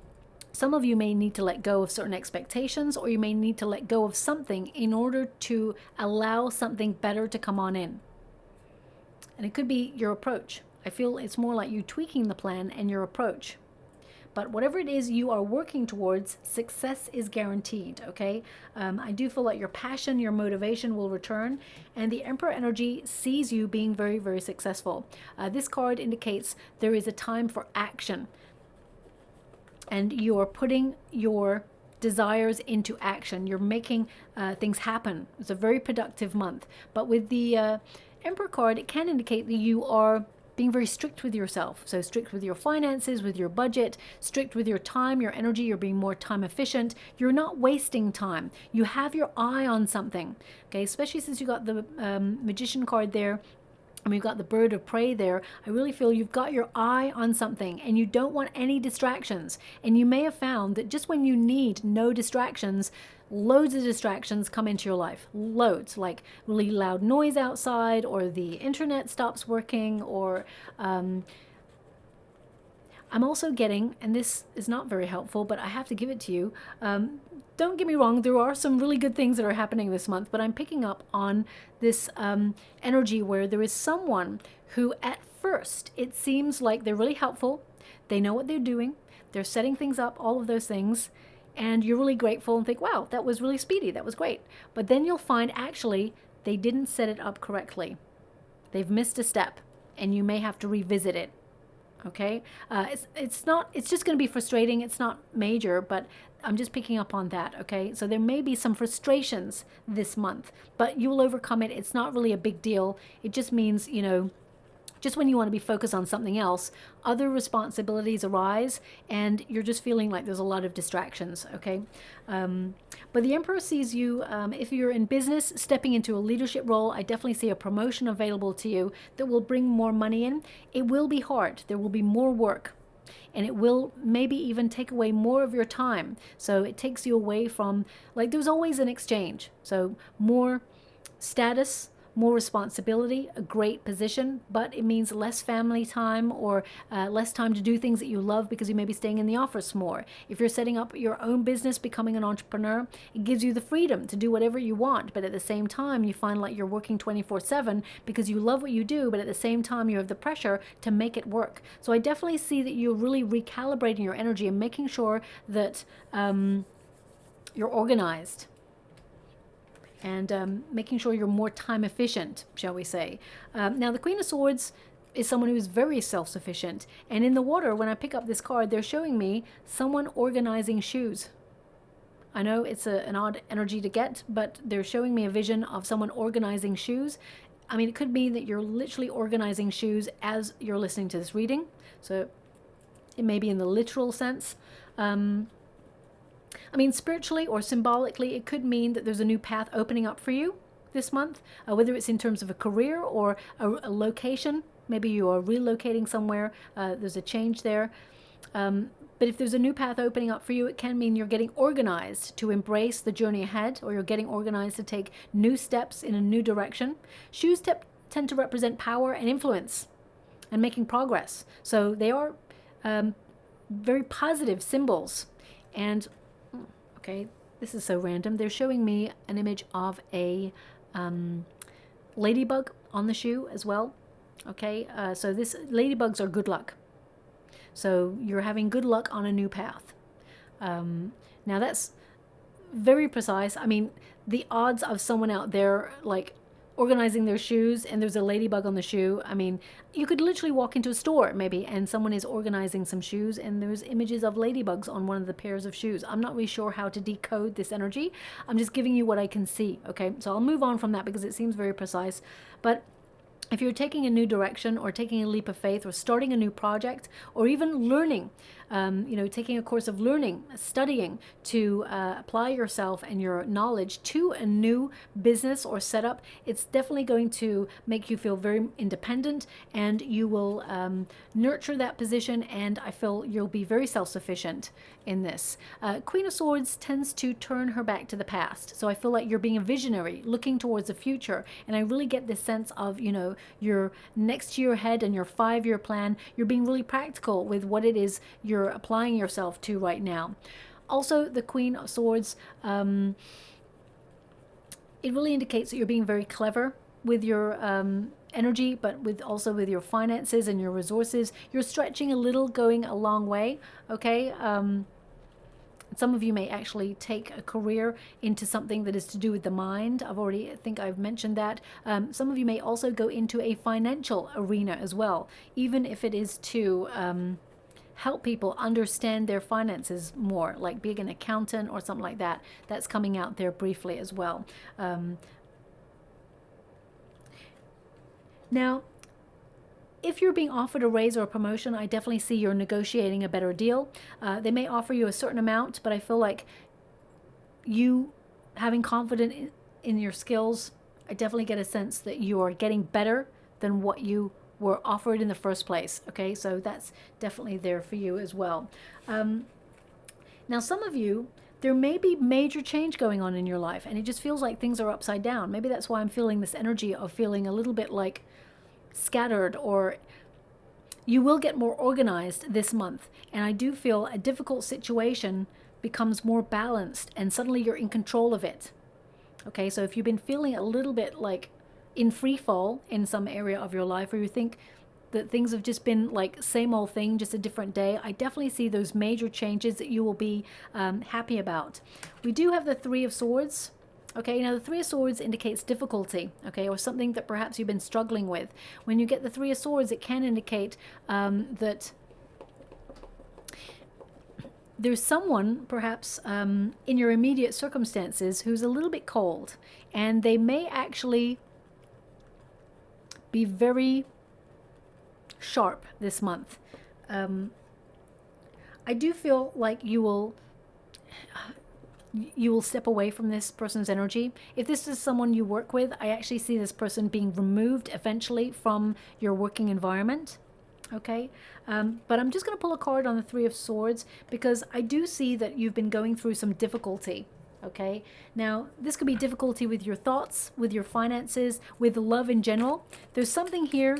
some of you may need to let go of certain expectations, or you may need to let go of something in order to allow something better to come on in. And it could be your approach. I feel it's more like you tweaking the plan and your approach. But whatever it is you are working towards, success is guaranteed, okay? I do feel like your passion, your motivation will return, and the Emperor energy sees you being very, very successful. This card indicates there is a time for action, and you're putting your desires into action. You're making things happen. It's a very productive month. But with the Emperor card, it can indicate that you are being very strict with yourself. So strict with your finances, with your budget, strict with your time, your energy. You're being more time efficient. You're not wasting time. You have your eye on something, okay? Especially since you got the Magician card there, and we've got the Bird of Prey there. I really feel you've got your eye on something and you don't want any distractions. And you may have found that just when you need no distractions, loads of distractions come into your life. Loads, like really loud noise outside, or the internet stops working, or I'm also getting, and this is not very helpful, but I have to give it to you. Don't get me wrong, there are some really good things that are happening this month, but I'm picking up on this energy where there is someone who at first, it seems like they're really helpful. They know what they're doing. They're setting things up, all of those things. And you're really grateful and think, wow, that was really speedy. That was great. But then you'll find actually they didn't set it up correctly. They've missed a step and you may have to revisit it. Okay, it's just going to be frustrating. It's not major, but I'm just picking up on that. Okay, so there may be some frustrations this month, but you will overcome it. It's not really a big deal. It just means, you know, just when you want to be focused on something else, other responsibilities arise and you're just feeling like there's a lot of distractions, okay? But the Emperor sees you, if you're in business, stepping into a leadership role. I definitely see a promotion available to you that will bring more money in. It will be hard. There will be more work. And it will maybe even take away more of your time. So it takes you away from, like, there's always an exchange. So more status, more responsibility, a great position, but it means less family time, or less time to do things that you love because you may be staying in the office more. If you're setting up your own business, becoming an entrepreneur, it gives you the freedom to do whatever you want, but at the same time you find like you're working 24/7 because you love what you do, but at the same time you have the pressure to make it work. So I definitely see that you're really recalibrating your energy and making sure that you're organized, and making sure you're more time efficient, shall we say. Now, the Queen of Swords is someone who is very self-sufficient. And in the water, when I pick up this card, they're showing me someone organizing shoes. I know it's an odd energy to get, but they're showing me a vision of someone organizing shoes. I mean, it could mean that you're literally organizing shoes as you're listening to this reading. So it may be in the literal sense. I mean, spiritually or symbolically, it could mean that there's a new path opening up for you this month, whether it's in terms of a career or a location. Maybe you are relocating somewhere. There's a change there. But if there's a new path opening up for you, it can mean you're getting organized to embrace the journey ahead, or you're getting organized to take new steps in a new direction. Shoes tend to represent power and influence and making progress. So they are very positive symbols. And okay, this is so random. They're showing me an image of a ladybug on the shoe as well. Okay, so this ladybugs are good luck. So you're having good luck on a new path. Now that's very precise. I mean, the odds of someone out there like organizing their shoes and there's a ladybug on the shoe. I mean, you could literally walk into a store maybe and someone is organizing some shoes and there's images of ladybugs on one of the pairs of shoes. I'm not really sure how to decode this energy. I'm just giving you what I can see. Okay, so I'll move on from that because it seems very precise. But if you're taking a new direction or taking a leap of faith or starting a new project or even learning, taking a course of learning, studying to apply yourself and your knowledge to a new business or setup, it's definitely going to make you feel very independent, and you will nurture that position, and I feel you'll be very self-sufficient in this. Queen of Swords tends to turn her back to the past, so I feel like you're being a visionary, looking towards the future, and I really get this sense of, your next year ahead and your 5-year plan. You're being really practical with what it is you're applying yourself to right now. Also, the Queen of Swords, it really indicates that you're being very clever with your energy, but also with your finances and your resources. You're stretching a little, going a long way, okay? Some of you may actually take a career into something that is to do with the mind. I think I've mentioned that. Some of you may also go into a financial arena as well, even if it is to help people understand their finances more, like being an accountant or something like that. That's coming out there briefly as well. Now, if you're being offered a raise or a promotion, I definitely see you're negotiating a better deal. They may offer you a certain amount, but I feel like you having confidence in your skills, I definitely get a sense that you are getting better than what you were offered in the first place. Okay, so that's definitely there for you as well. Now, some of you, there may be major change going on in your life, and it just feels like things are upside down. Maybe that's why I'm feeling this energy of feeling a little bit like scattered, or you will get more organized this month, and I do feel a difficult situation becomes more balanced and suddenly you're in control of it. Okay, so if you've been feeling a little bit like in free fall in some area of your life, or you think that things have just been like same old thing, just a different day, I definitely see those major changes that you will be happy about. We do have the Three of Swords. Okay, now the Three of Swords indicates difficulty, okay, or something that perhaps you've been struggling with. When you get the Three of Swords, it can indicate that there's someone perhaps in your immediate circumstances who's a little bit cold, and they may actually be very sharp this month. I do feel like you will step away from this person's energy. If this is someone you work with, I actually see this person being removed eventually from your working environment. Okay, but I'm just going to pull a card on the Three of Swords because I do see that you've been going through some difficulty. Okay, now this could be difficulty with your thoughts, with your finances, with love in general. There's something here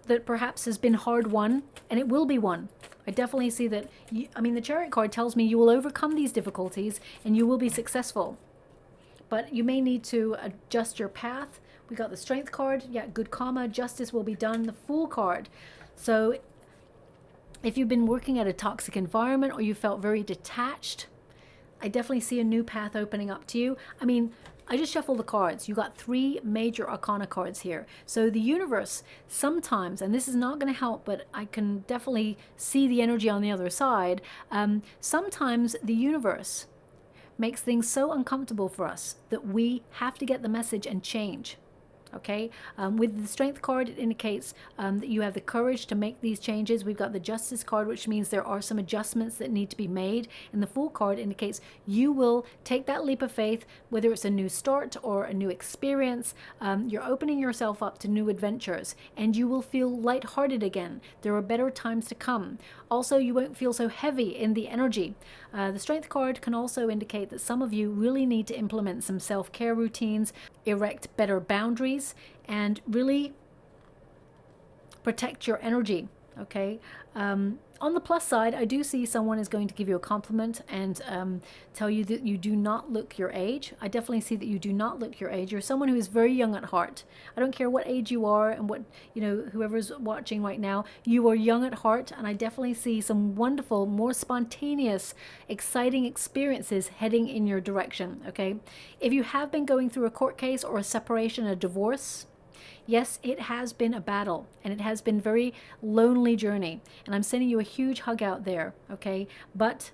that perhaps has been hard won, and it will be won. I definitely see that. The Chariot card tells me you will overcome these difficulties and you will be successful. But you may need to adjust your path. We got the Strength card. Yeah, good karma. Justice will be done. The Fool card. So if you've been working at a toxic environment or you felt very detached, I definitely see a new path opening up to you. I just shuffled the cards. You got 3 major arcana cards here. So the universe sometimes, and this is not going to help, but I can definitely see the energy on the other side. Sometimes the universe makes things so uncomfortable for us that we have to get the message and change. Okay, with the Strength card, it indicates that you have the courage to make these changes. We've got the Justice card, which means there are some adjustments that need to be made. And the Fool card indicates you will take that leap of faith, whether it's a new start or a new experience. You're opening yourself up to new adventures, and you will feel lighthearted again. There are better times to come. Also, you won't feel so heavy in the energy. The Strength card can also indicate that some of you really need to implement some self-care routines, erect better boundaries, and really protect your energy. Okay, on the plus side, I do see someone is going to give you a compliment and tell you that you do not look your age. I definitely see that you do not look your age. You're someone who is very young at heart. I don't care what age you are and what, whoever's watching right now, you are young at heart, and I definitely see some wonderful, more spontaneous, exciting experiences heading in your direction. Okay, if you have been going through a court case or a separation, a divorce, yes, it has been a battle, and it has been a very lonely journey, and I'm sending you a huge hug out there, okay? But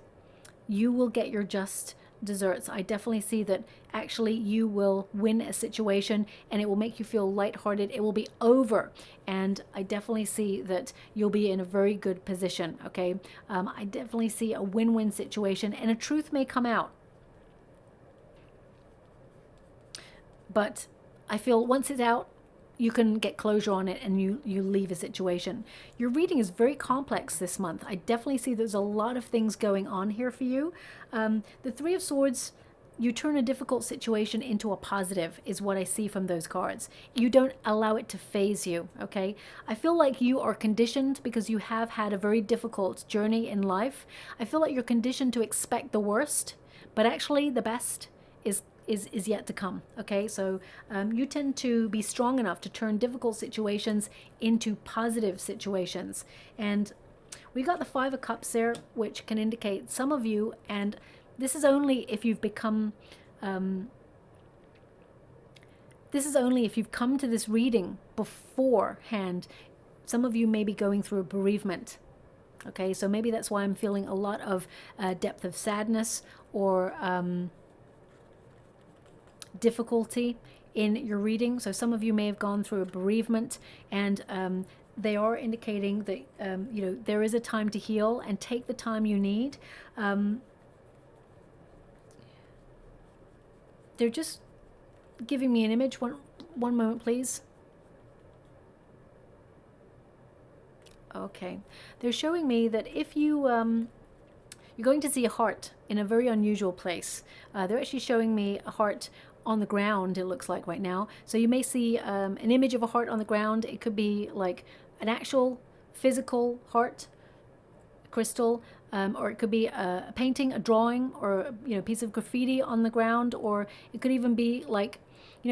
you will get your just desserts. I definitely see that actually you will win a situation and it will make you feel lighthearted. It will be over. And I definitely see that you'll be in a very good position, okay? I definitely see a win-win situation and a truth may come out. But I feel once it's out, you can get closure on it and you leave a situation. Your reading is very complex this month. I definitely see there's a lot of things going on here for you. The Three of Swords, you turn a difficult situation into a positive is what I see from those cards. You don't allow it to phase you, okay? I feel like you are conditioned because you have had a very difficult journey in life. I feel like you're conditioned to expect the worst, but actually the best is yet to come, okay? So you tend to be strong enough to turn difficult situations into positive situations. And we got the Five of Cups there, which can indicate some of you, and this is only if you've become, this is only if you've come to this reading beforehand. Some of you may be going through a bereavement, okay? So maybe that's why I'm feeling a lot of depth of sadness or difficulty in your reading. So some of you may have gone through a bereavement, and they are indicating that you know, there is a time to heal and take the time you need. They're just giving me an image. One moment, please. Okay, they're showing me that if you you're going to see a heart in a very unusual place. They're actually showing me a heart on the ground, it looks like right now. So you may see an image of a heart on the ground. It could be like an actual physical heart crystal, or it could be a painting, a drawing, or a piece of graffiti on the ground, or it could even be like,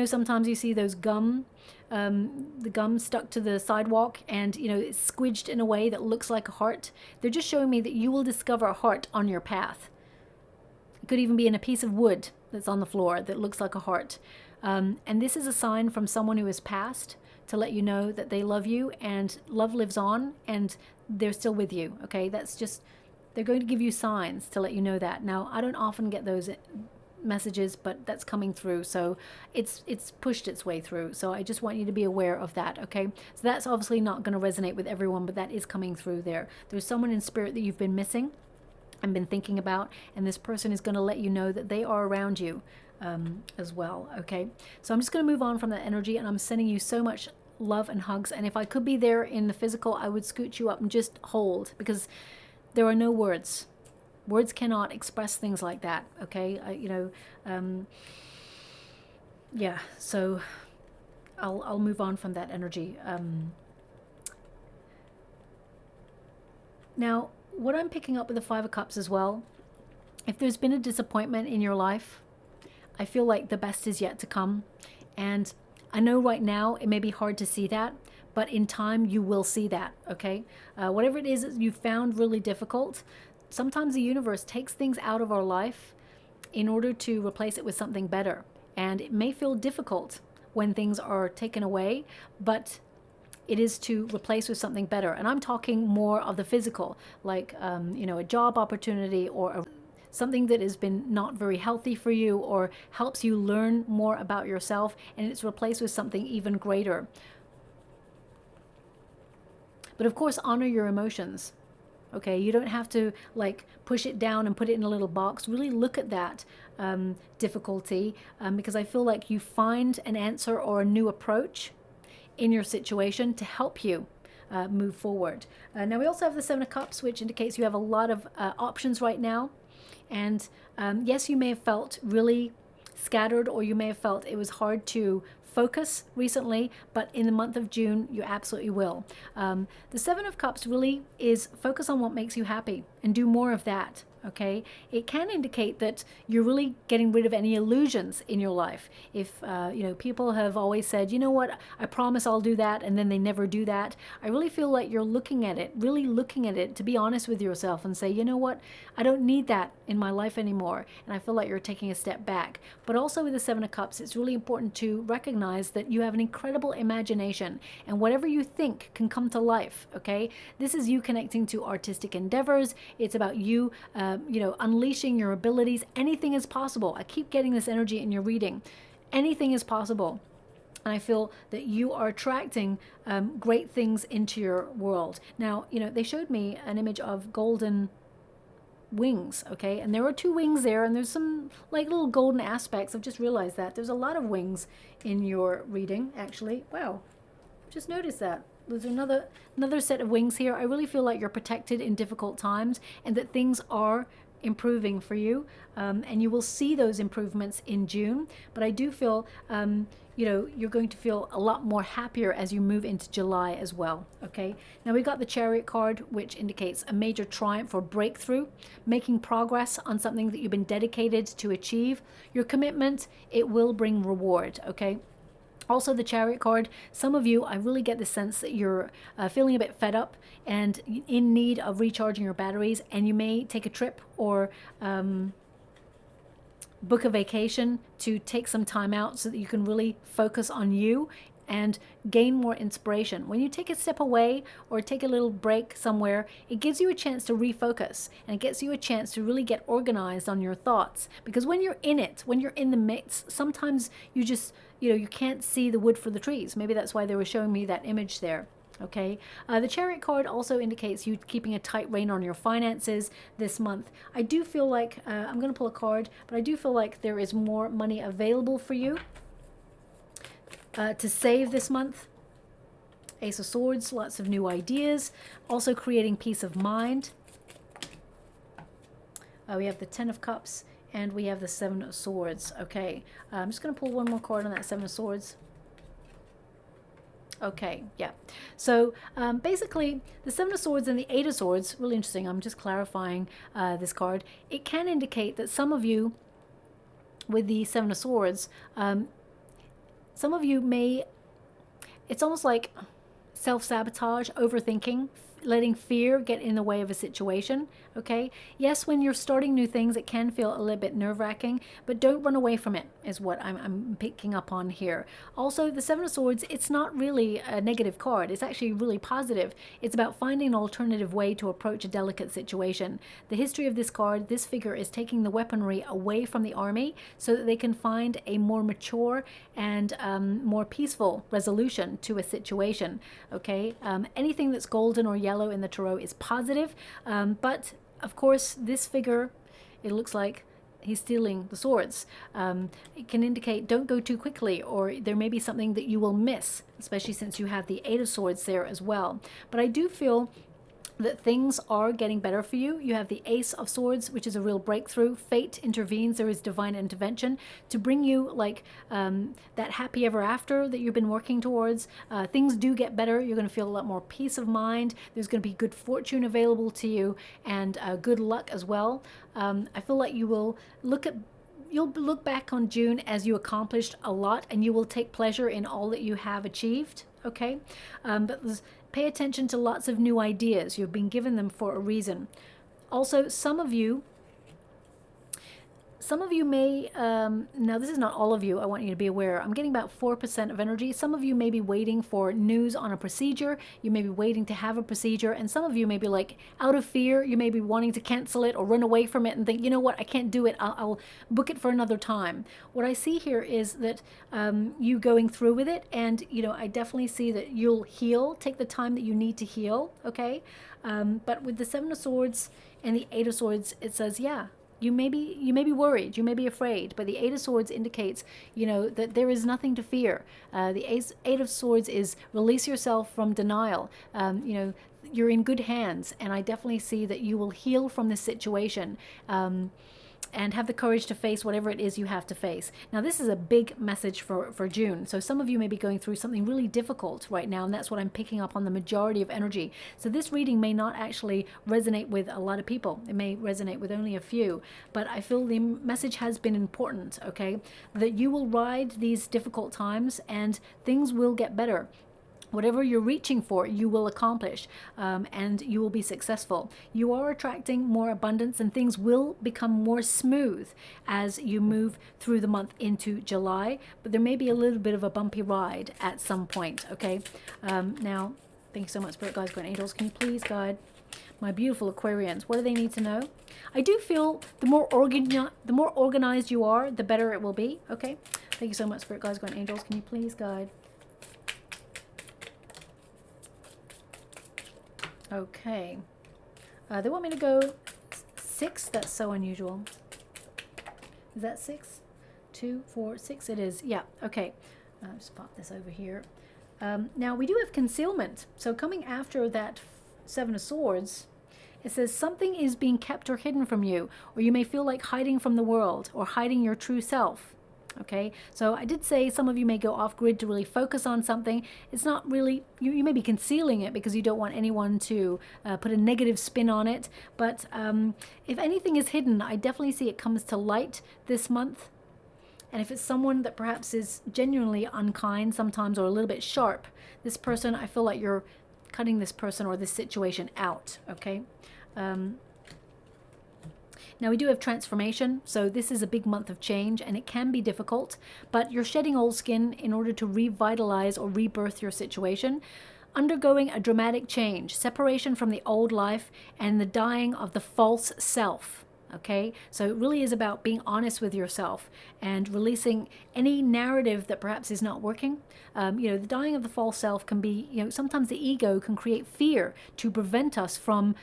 sometimes you see those gum, the gum stuck to the sidewalk, and it's squidged in a way that looks like a heart. They're just showing me that you will discover a heart on your path. It could even be in a piece of wood that's on the floor that looks like a heart. And this is a sign from someone who has passed to let you know that they love you and love lives on and they're still with you. Okay, that's just, they're going to give you signs to let you know that. Now, I don't often get those messages, but that's coming through, so it's pushed its way through. So I just want you to be aware of that. Okay, so that's obviously not going to resonate with everyone, but that is coming through there. There's someone in spirit that you've been missing and been thinking about, and this person is going to let you know that they are around you as well. Okay, so I'm just going to move on from that energy, and I'm sending you so much love and hugs. And if I could be there in the physical, I would scoot you up and just hold, because there are no words. Words cannot express things like that. Okay, yeah. So I'll move on from that energy. Now, what I'm picking up with the Five of Cups as well, if there's been a disappointment in your life, I feel like the best is yet to come. And I know right now it may be hard to see that, but in time you will see that, okay? Whatever it is that you found really difficult, sometimes the universe takes things out of our life in order to replace it with something better. And it may feel difficult when things are taken away, but it is to replace with something better. And I'm talking more of the physical, like, a job opportunity or something that has been not very healthy for you or helps you learn more about yourself, and it's replaced with something even greater. But of course, honor your emotions. Okay, you don't have to like push it down and put it in a little box. Really look at that difficulty, because I feel like you find an answer or a new approach in your situation to help you move forward. Now we also have the Seven of Cups, which indicates you have a lot of options right now. And yes, you may have felt really scattered, or you may have felt it was hard to focus recently, but in the month of June, you absolutely will. The Seven of Cups really is focus on what makes you happy and do more of that. Okay, it can indicate that you're really getting rid of any illusions in your life. If people have always said, you know what, I promise I'll do that, and then they never do that. I really feel like you're looking at it, really looking at it, to be honest with yourself and say, you know what, I don't need that in my life anymore. And I feel like you're taking a step back. But also with the Seven of Cups, it's really important to recognize that you have an incredible imagination, and whatever you think can come to life. Okay, this is you connecting to artistic endeavors. It's about you you know, unleashing your abilities. Anything is possible. I keep getting this energy in your reading. Anything is possible. And I feel that you are attracting great things into your world. Now, you know, they showed me an image of golden wings, okay? And there are 2 wings there, and there's some like little golden aspects. I've just realized that. There's a lot of wings in your reading, actually. Wow. Just noticed that. There's another set of wings here. I really feel like you're protected in difficult times and that things are improving for you, and you will see those improvements in June. But I do feel you know, you're going to feel a lot more happier as you move into July as well. Okay, now we got the Chariot card, which indicates a major triumph or breakthrough, making progress on something that you've been dedicated to achieve. Your commitment, it will bring reward. Okay, also the Chariot card, some of you, I really get the sense that you're feeling a bit fed up and in need of recharging your batteries, and you may take a trip or book a vacation to take some time out so that you can really focus on you and gain more inspiration. When you take a step away or take a little break somewhere, it gives you a chance to refocus, and it gets you a chance to really get organized on your thoughts. Because when you're in it, when you're in the mix, sometimes you just, you know, you can't see the wood for the trees. Maybe that's why they were showing me that image there. Okay, the Chariot card also indicates you keeping a tight rein on your finances this month. I do feel like, I'm going to pull a card, but I do feel like there is more money available for you to save this month. Ace of Swords, lots of new ideas, also creating peace of mind. We have the 10 of Cups, and we have the 7 of Swords. Okay, I'm just going to pull one more card on that 7 of Swords. Okay, yeah. So basically, the 7 of Swords and the 8 of Swords, really interesting. I'm just clarifying this card. It can indicate that some of you, with the 7 of Swords, some of you may, it's almost like self-sabotage, overthinking, letting fear get in the way of a situation. Okay, yes, when you're starting new things, it can feel a little bit nerve-wracking, but don't run away from it, is what I'm picking up on here. Also, the 7 of Swords, it's not really a negative card. It's actually really positive. It's about finding an alternative way to approach a delicate situation. The history of this card, this figure is taking the weaponry away from the army so that they can find a more mature and more peaceful resolution to a situation. Okay, anything that's golden or yellow in the tarot is positive, but of course this figure, it looks like he's stealing the swords. It can indicate don't go too quickly, or there may be something that you will miss, especially since you have the 8 of Swords there as well. But I do feel that things are getting better for you. You have the Ace of Swords, which is a real breakthrough. Fate intervenes. There is divine intervention to bring you like that happy ever after that you've been working towards. Things do get better. You're going to feel a lot more peace of mind. There's going to be good fortune available to you, and good luck as well. I feel like you will you'll look back on June as you accomplished a lot, and you will take pleasure in all that you have achieved. Okay, but pay attention to lots of new ideas. You've been given them for a reason. Also, some of you may, now this is not all of you, I want you to be aware, I'm getting about 4% of energy. Some of you may be waiting for news on a procedure. You may be waiting to have a procedure, and some of you may be like, out of fear, you may be wanting to cancel it or run away from it and think, you know what, I can't do it, I'll book it for another time. What I see here is that you going through with it, and you know, I definitely see that you'll heal. Take the time that you need to heal, okay? But with the 7 of Swords and the 8 of Swords, it says, yeah, you may be worried, you may be afraid, but the 8 of Swords indicates, you know, that there is nothing to fear. The 8 of Swords is release yourself from denial. You know, you're in good hands, and I definitely see that you will heal from this situation. And have the courage to face whatever it is you have to face. Now, this is a big message for June. So some of you may be going through something really difficult right now, and that's what I'm picking up on the majority of energy. So this reading may not actually resonate with a lot of people. It may resonate with only a few, but I feel the message has been important, okay? That you will ride these difficult times and things will get better. Whatever you're reaching for, you will accomplish, and you will be successful. You are attracting more abundance, and things will become more smooth as you move through the month into July, but there may be a little bit of a bumpy ride at some point, okay? Now, thank you so much, Spirit Guides, Grand Angels. Can you please guide My beautiful Aquarians, what do they need to know? I do feel the more organized you are, the better it will be. Okay. Thank you so much, Spirit Guides, Guardian Angels. Can you please guide? Okay. They want me to go 6. That's so unusual. Is that 6? 2, 4, 6. It is. Yeah. Okay. Just pop this over here. Now we do have concealment. So coming after that 7 of Swords, it says something is being kept or hidden from you, or you may feel like hiding from the world or hiding your true self. Okay, so I did say some of you may go off grid to really focus on something. It's not really, you may be concealing it because you don't want anyone to put a negative spin on it. But if anything is hidden, I definitely see it comes to light this month. And if it's someone that perhaps is genuinely unkind sometimes or a little bit sharp, this person, I feel like you're cutting this person or this situation out, okay? Now we do have transformation, so this is a big month of change and it can be difficult, but you're shedding old skin in order to revitalize or rebirth your situation, undergoing a dramatic change, separation from the old life and the dying of the false self. Okay, so it really is about being honest with yourself and releasing any narrative that perhaps is not working. You know, the dying of the false self can be, you know, sometimes the ego can create fear to prevent us from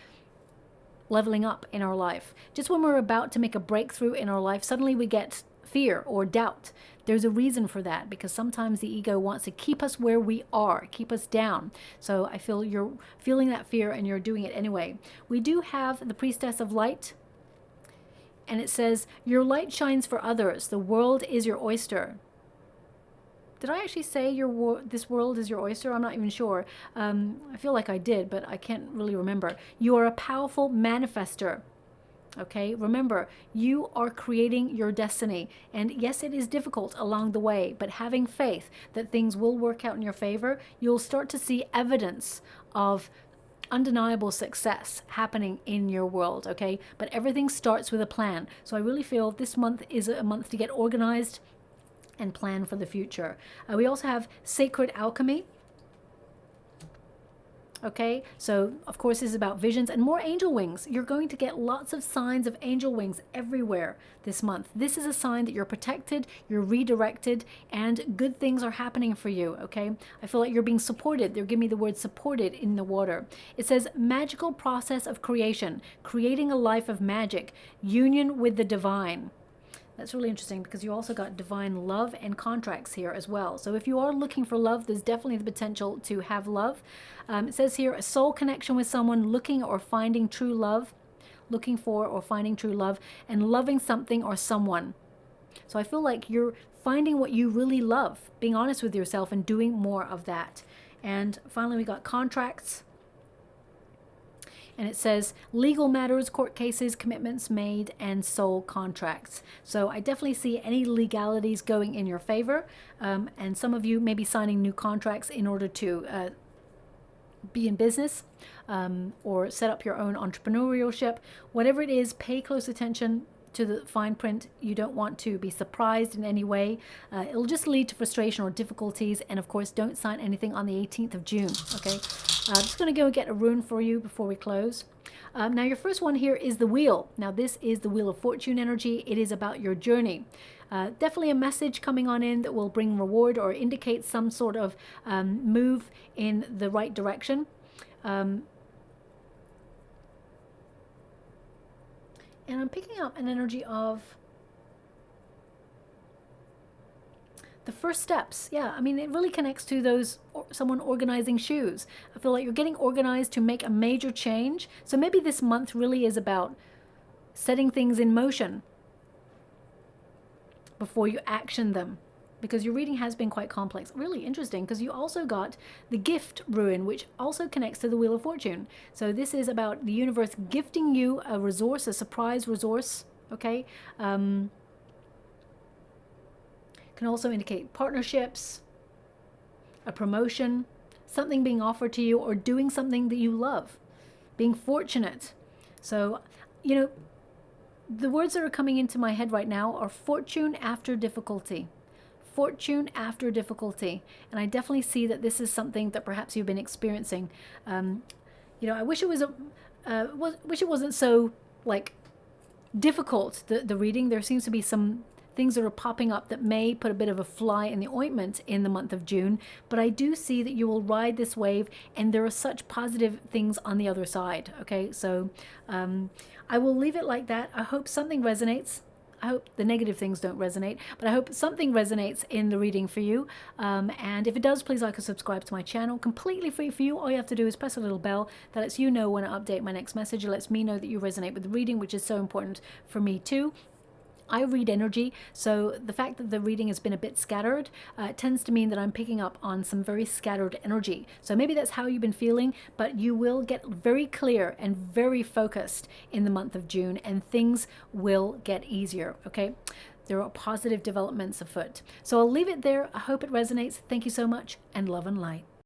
leveling up in our life. Just when we're about to make a breakthrough in our life, suddenly we get fear or doubt. There's a reason for that, because sometimes the ego wants to keep us where we are, keep us down. So I feel you're feeling that fear and you're doing it anyway. We do have the Priestess of Light. And it says, your light shines for others. The world is your oyster. Did I actually say this world is your oyster? I'm not even sure. I feel like I did, but I can't really remember. You are a powerful manifester. Okay, remember, you are creating your destiny. And yes, it is difficult along the way, but having faith that things will work out in your favor, you'll start to see evidence of undeniable success happening in your world, okay? But everything starts with a plan. So I really feel this month is a month to get organized and plan for the future. We also have Sacred Alchemy. Okay, so of course this is about visions and more angel wings. You're going to get lots of signs of angel wings everywhere this month. This is a sign that you're protected, you're redirected, and good things are happening for you, okay? I feel like you're being supported. They're giving me the word supported in the water. It says magical process of creation, creating a life of magic, union with the divine. That's really interesting because you also got divine love and contracts here as well. So if you are looking for love, there's definitely the potential to have love. It says here, a soul connection with someone looking or finding true love, looking for or finding true love, and loving something or someone. So I feel like you're finding what you really love, being honest with yourself and doing more of that. And finally, we got contracts. And it says legal matters, court cases, commitments made, and soul contracts. So I definitely see any legalities going in your favor. And some of you may be signing new contracts in order to be in business or set up your own entrepreneurship. Whatever it is, pay close attention to the fine print. You don't want to be surprised in any way. It'll just lead to frustration or difficulties. And of course, don't sign anything on the 18th of June. Okay. I'm just going to go and get a rune for you before we close. Now, your first one here is the Wheel. Now, this is the Wheel of Fortune energy. It is about your journey. Definitely a message coming on in that will bring reward or indicate some sort of move in the right direction. And I'm picking up an energy of the first steps. Yeah, I mean, it really connects to those, someone organizing shoes. I feel like you're getting organized to make a major change. So maybe this month really is about setting things in motion before you action them, because your reading has been quite complex. Really interesting, because you also got the Gift rune, which also connects to the Wheel of Fortune. So this is about the universe gifting you a resource, a surprise resource, okay? Can also indicate partnerships, a promotion, something being offered to you, or doing something that you love, being fortunate. So, you know, the words that are coming into my head right now are fortune after difficulty. Fortune after difficulty. And I definitely see that this is something that perhaps you've been experiencing. You know, I wish it was wish it wasn't so like difficult, the reading. There seems to be some things that are popping up that may put a bit of a fly in the ointment in the month of June, but I do see that you will ride this wave, and there are such positive things on the other side. Okay, so I will leave it like that. I hope something resonates. I hope the negative things don't resonate, but I hope something resonates in the reading for you. And if it does, please like and subscribe to my channel. Completely free for you. All you have to do is press a little bell that lets you know when I update my next message. It lets me know that you resonate with the reading, which is so important for me too. I read energy, so the fact that the reading has been a bit scattered tends to mean that I'm picking up on some very scattered energy. So maybe that's how you've been feeling, but you will get very clear and very focused in the month of June, and things will get easier, okay? There are positive developments afoot. So I'll leave it there. I hope it resonates. Thank you so much, and love and light.